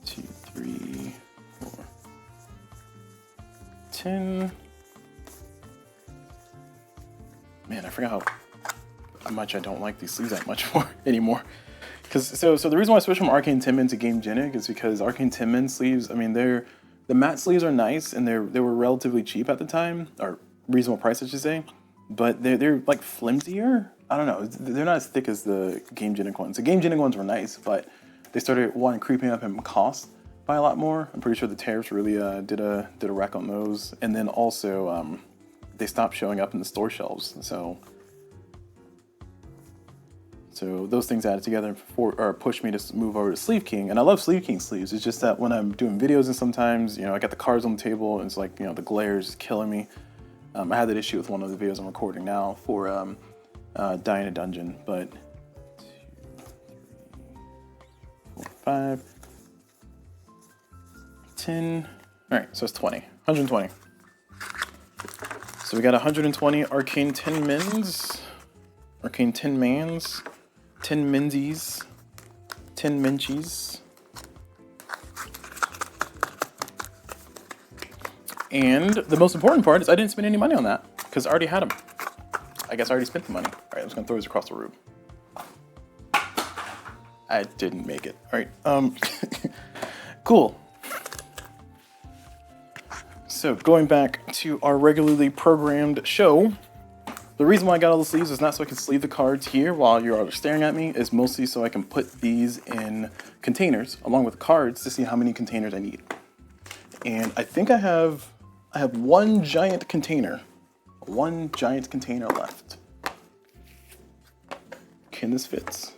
S2: 2, 3, 4, 10. Man, I forgot how much I don't like these sleeves that much more anymore. So the reason why I switched from Arcane Tin Man to Game Genic is because Arcane Tin Man sleeves, I mean, the matte sleeves are nice and they were relatively cheap at the time, or reasonable price, I should say. But they're like flimsier. I don't know. They're not as thick as the Game Genic ones. The Game Genic ones were nice, but they started creeping up in cost by a lot more. I'm pretty sure the tariffs really did a wreck on those, and then also they stopped showing up in the store shelves. So those things added together pushed me to move over to Sleeve King, and I love Sleeve King sleeves. It's just that when I'm doing videos and sometimes, I got the cards on the table and it's like, the glare is killing me. I had that issue with one of the videos I'm recording now for Die in a Dungeon, but 2, 3, 4, 5, 10. All right, so it's 20, 120. So we got 120 Arcane Tin Mins, Arcane Tin Mans, Tin Minsies, Tin Minchies. And the most important part is I didn't spend any money on that because I already had them. I guess I already spent the money. All right, I'm just gonna throw these across the room. I didn't make it. All right, cool. So going back to our regularly programmed show, the reason why I got all the sleeves is not so I can sleeve the cards here while you're all staring at me. It's mostly so I can put these in containers along with the cards to see how many containers I need. And I think I have one giant container left. Can this fit?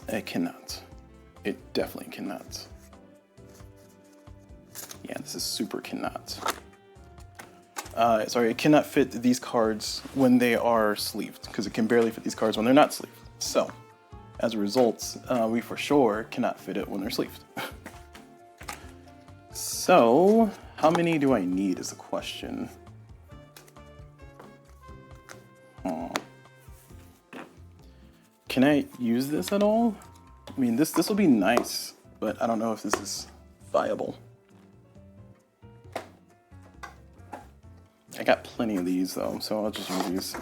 S2: It cannot. It definitely cannot. Yeah, this is super cannot. Sorry, it cannot fit these cards when they are sleeved, because it can barely fit these cards when they're not sleeved. So, as a result, we for sure cannot fit it when they're sleeved. So, how many do I need is the question. Can I use this at all? I mean, this will be nice, but I don't know if this is viable. I got plenty of these though, so I'll just use these.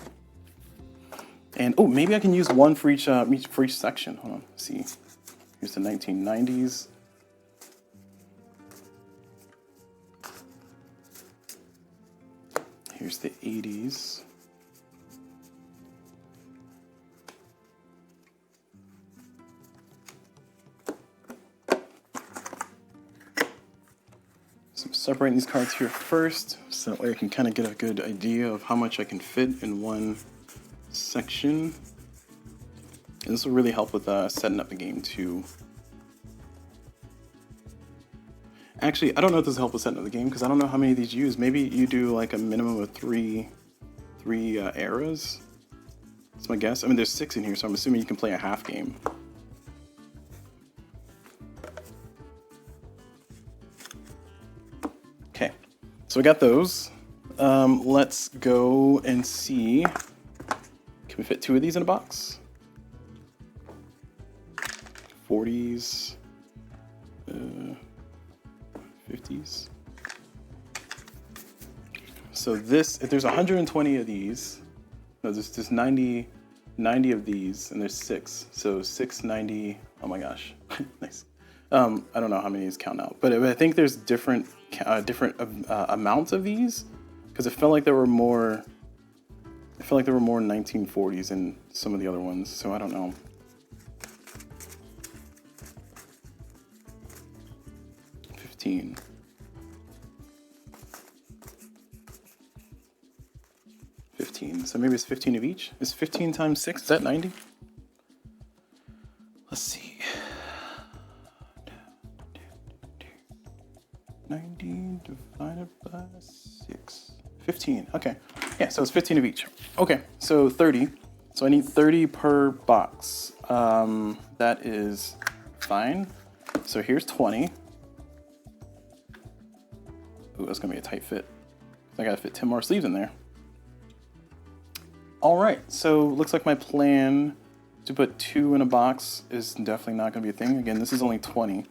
S2: And oh, maybe I can use one for each section. Hold on, let's see. Here's the 1990s. Here's the 80s. So I'm separating these cards here first, so that way I can kind of get a good idea of how much I can fit in one section. And this will really help with setting up the game too. Actually, I don't know if this will help with setting up the game because I don't know how many of these you use. Maybe you do like a minimum of three eras. That's my guess. I mean, there's 6 in here, so I'm assuming you can play a half game. Okay, so we got those. Let's go and see. Can we fit 2 of these in a box? 40s. 50s. So this, if there's 120 of these, no, there's 90 of these, and there's 6. So 690. Oh my gosh, nice. I don't know how many these count out, but I think there's different amounts of these, because it felt like there were more. I feel like there were more 1940s in some of the other ones, so I don't know. $15. So maybe it's 15 of each. Is 15 times 6? Is that 90? Let's see. 90 divided by 6. 15. Okay. Yeah, so it's 15 of each. Okay, so 30. So I need 30 per box. That is fine. So here's 20. Ooh, that's gonna be a tight fit. I gotta fit 10 more sleeves in there. All right, so looks like my plan to put 2 in a box is definitely not gonna be a thing. Again, this is only 20.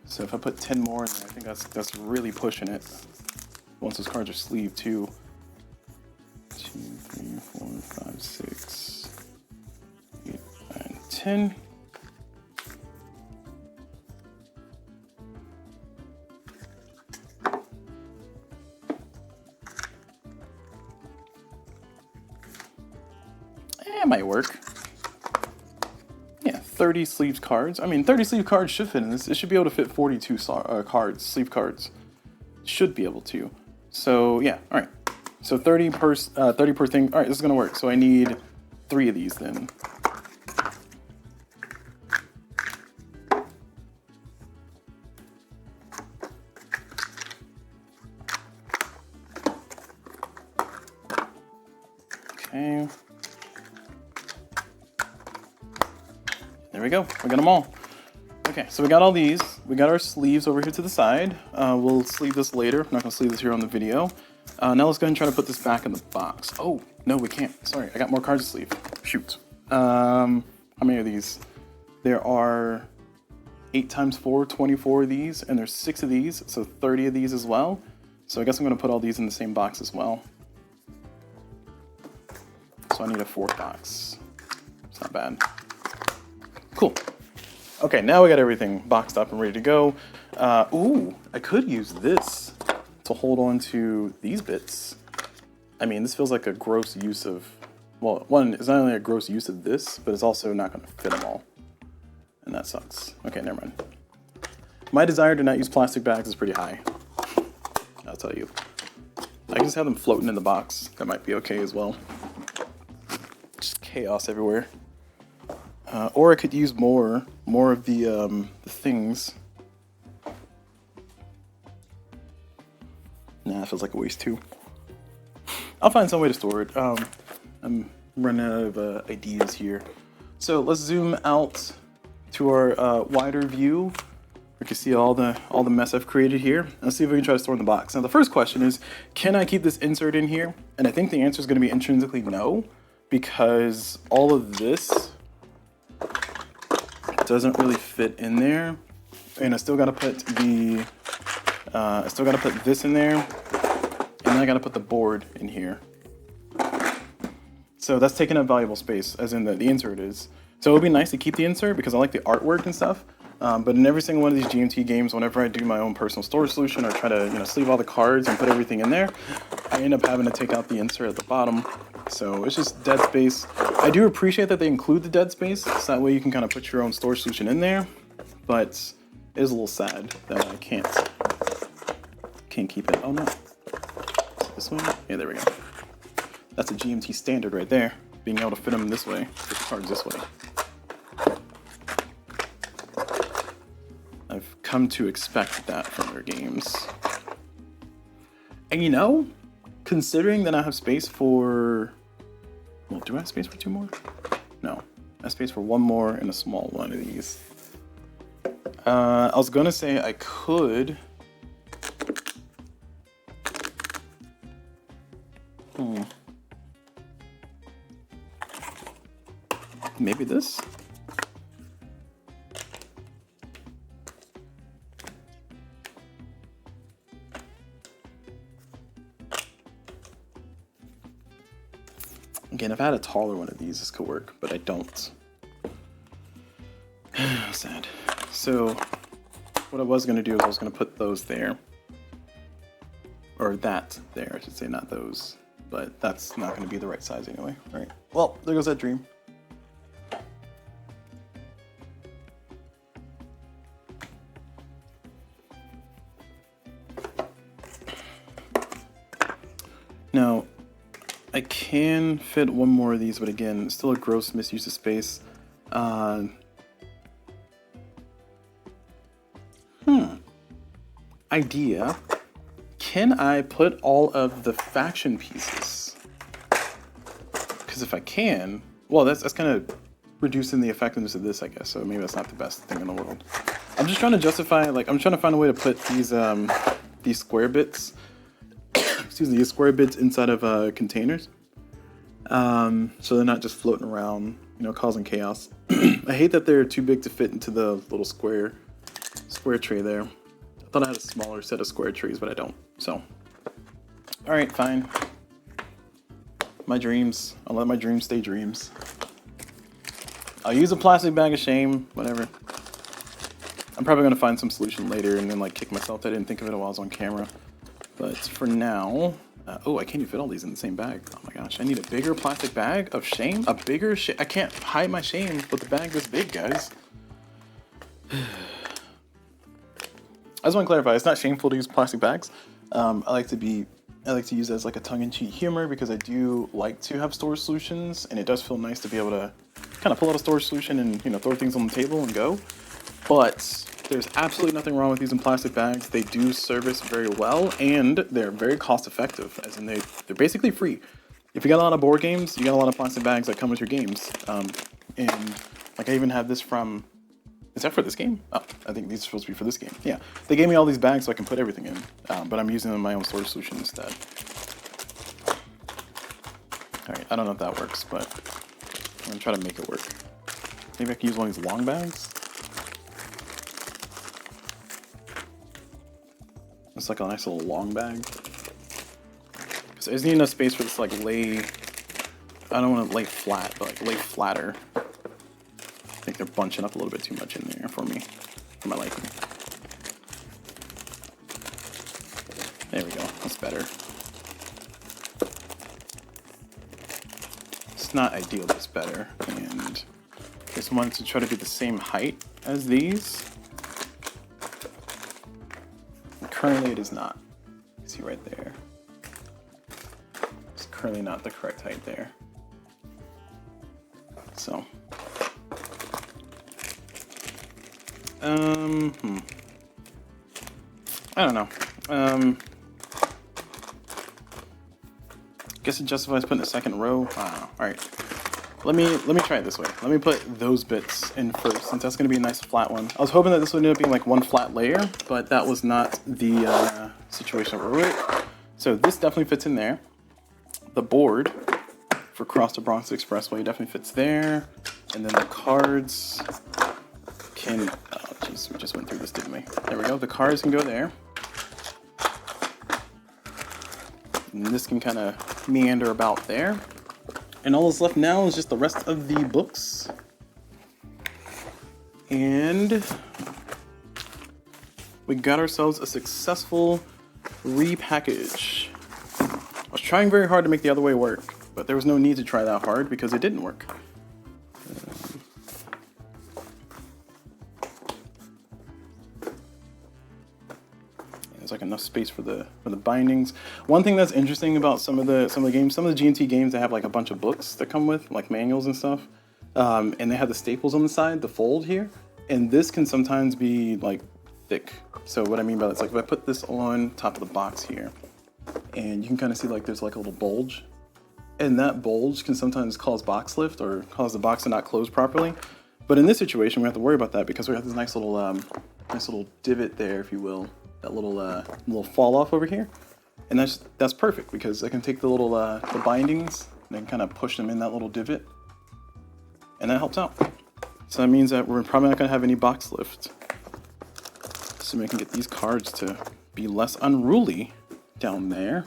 S2: So if I put 10 more in there, I think that's really pushing it. Once those cards are sleeved too. 2, 3, 4, 5, 6, 8, 9, 10. It might work. Yeah, 30 sleeved cards. I mean, 30 sleeve cards should fit in this. It should be able to fit 42 cards, sleeve cards. Should be able to. So yeah, all right. So 30 per thing. All right, this is gonna work. So I need 3 of these then. Okay. There we go. We got them all. Okay, so we got all these. We got our sleeves over here to the side. We'll sleeve this later. I'm not gonna sleeve this here on the video. Now let's go ahead and try to put this back in the box. Oh, no, we can't. Sorry, I got more cards to sleeve. Shoot. How many are these? There are 8 times 4, 24 of these, and there's 6 of these, so 30 of these as well. So I guess I'm gonna put all these in the same box as well. So I need a 4th box. It's not bad. Cool. Okay, now we got everything boxed up and ready to go. Ooh, I could use this to hold on to these bits. I mean, this feels like a gross use of, well, one, it's not only a gross use of this, but it's also not gonna fit them all. And that sucks. Okay, never mind. My desire to not use plastic bags is pretty high. I'll tell you. I can just have them floating in the box. That might be okay as well. Just chaos everywhere. Or I could use more of the things. Nah, it feels like a waste too. I'll find some way to store it. I'm running out of ideas here. So let's zoom out to our wider view. We can see all the mess I've created here. Let's see if we can try to store in the box. Now the first question is, can I keep this insert in here? And I think the answer is going to be intrinsically no, because all of this doesn't really fit in there, and I still got to put the this in there, and then I got to put the board in here. So that's taking up valuable space, as in the insert is. So it would be nice to keep the insert because I like the artwork and stuff. But in every single one of these GMT games, whenever I do my own personal storage solution or try to sleeve all the cards and put everything in there, I end up having to take out the insert at the bottom. So it's just dead space. I do appreciate that they include the dead space, so that way you can kind of put your own storage solution in there. But it is a little sad that I can't keep it. Oh no. This one? Yeah, there we go. That's a GMT standard right there. Being able to fit them this way, fit the cards this way. I've come to expect that from their games. And considering that I have space for, well, do I have space for 2 more? No, I have space for 1 more and a small one of these. I was gonna say I could. Maybe this? Again, if I had a taller one of these, this could work, but I don't. Sad. So, what I was gonna do is I was gonna put those there. Or that there, I should say, not those. But that's not gonna be the right size anyway. All right, well, there goes that dream. Now, I can fit one more of these, but again, still a gross misuse of space. Idea. Can I put all of the faction pieces? Because if I can, well, that's kind of reducing the effectiveness of this, I guess. So maybe that's not the best thing in the world. I'm just trying to justify, like, I'm trying to find a way to put these square bits, excuse me, these square bits inside of containers, so they're not just floating around, you know, causing chaos. I hate that they're too big to fit into the little square tray there. I thought I had a smaller set of square trays, but I don't. So, all right, fine. My dreams. I'll let my dreams stay dreams. I'll use a plastic bag of shame, whatever. I'm probably gonna find some solution later and then like kick myself that I didn't think of it while I was on camera. But for now, oh, I can't even fit all these in the same bag. Oh my gosh, I need a bigger plastic bag of shame? A bigger I can't hide my shame with the bag this big, guys. I just want to clarify, it's not shameful to use plastic bags. I like to use it as like a tongue-in-cheek humor because I do like to have storage solutions, and it does feel nice to be able to kind of pull out a storage solution and, you know, throw things on the table and go. But there's absolutely nothing wrong with using plastic bags. They do service very well, and they're very cost-effective, as in they're basically free. If you got a lot of board games, you got a lot of plastic bags that come with your games. And like I even have this from. Is that for this game? Oh, I think these are supposed to be for this game. Yeah, they gave me all these bags so I can put everything in, but I'm using them in my own storage solution instead. All right, I don't know if that works, but I'm gonna try to make it work. Maybe I can use one of these long bags. It's like a nice little long bag. Because I just need enough space for this to like lay. I don't want to lay flat, but like lay flatter. I think they're bunching up a little bit too much in there for me, for my liking. There we go, that's better. It's not ideal, but it's better. And I just wanted to try to be the same height as these. And currently it is not. You see right there. It's currently not the correct height there. So. I don't know. Guess it justifies putting a second row. I don't know. All right. Let me try it this way. Let me put those bits in first, since that's gonna be a nice flat one. I was hoping that this would end up being like one flat layer, but that was not the situation we're with. So this definitely fits in there. The board for Cross Bronx Expressway definitely fits there, and then the cards can. Oh, jeez, we just went through this, didn't we? There we go. The cards can go there. And this can kind of meander about there. And all that's left now is just the rest of the books. And we got ourselves a successful repackage. I was trying very hard to make the other way work, but there was no need to try that hard because it didn't work. There's like enough space for the bindings. One thing that's interesting about some of the games, some of the G&T games, they have like a bunch of books that come with, like manuals and stuff, and they have the staples on the side, the fold here, and this can sometimes be like thick. So what I mean by that is like if I put this on top of the box here, and you can kind of see like there's like a little bulge, and that bulge can sometimes cause box lift or cause the box to not close properly. But in this situation, we have to worry about that because we have this nice little divot there, if you will. That little fall off over here, and that's perfect because I can take the little the bindings and I can kind of push them in that little divot, and that helps out. So that means that we're probably not going to have any box lift. So we can get these cards to be less unruly down there.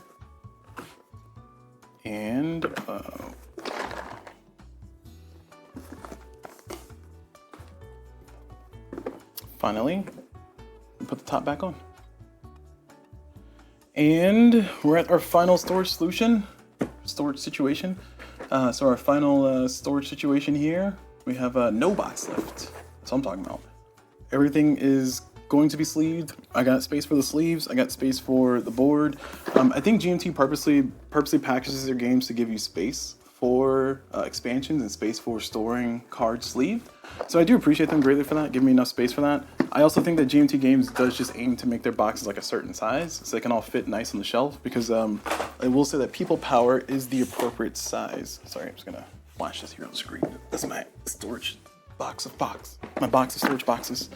S2: And finally, put the top back on. And we're at our final storage situation. So our final storage situation here, we have no box left. That's what I'm talking about. Everything is going to be sleeved. I got space for the sleeves. I got space for the board. I think GMT purposely packages their games to give you space for expansions and space for storing cards sleeved. So I do appreciate them greatly for that, giving me enough space for that. I also think that GMT Games does just aim to make their boxes like a certain size so they can all fit nice on the shelf, because I will say that People Power is the appropriate size. Sorry, I'm just gonna flash this here on the screen. That's my storage my box of storage boxes.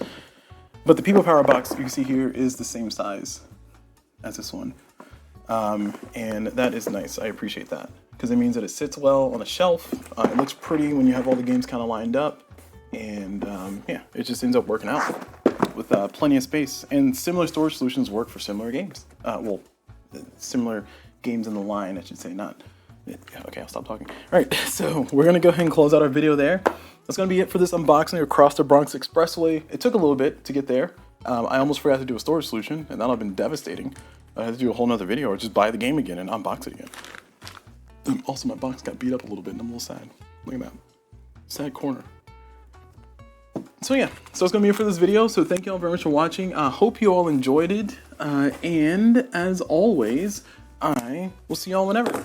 S2: But the People Power box you can see here is the same size as this one. And that is nice. I appreciate that, because it means that it sits well on a shelf. It looks pretty when you have all the games kind of lined up. And yeah, it just ends up working out with plenty of space. And similar storage solutions work for similar games. Well, similar games in the line, I should say, not. Okay, I'll stop talking. All right, so we're gonna go ahead and close out our video there. That's gonna be it for this unboxing of Cross Bronx Expressway. It took a little bit to get there. I almost forgot to do a storage solution, and that would have been devastating. I had to do a whole nother video or just buy the game again and unbox it again. Also, my box got beat up a little bit and I'm a little sad. Look at that. Sad corner. So yeah, so it's gonna be it for this video. So thank you all very much for watching. I hope you all enjoyed it. And as always, I will see y'all whenever.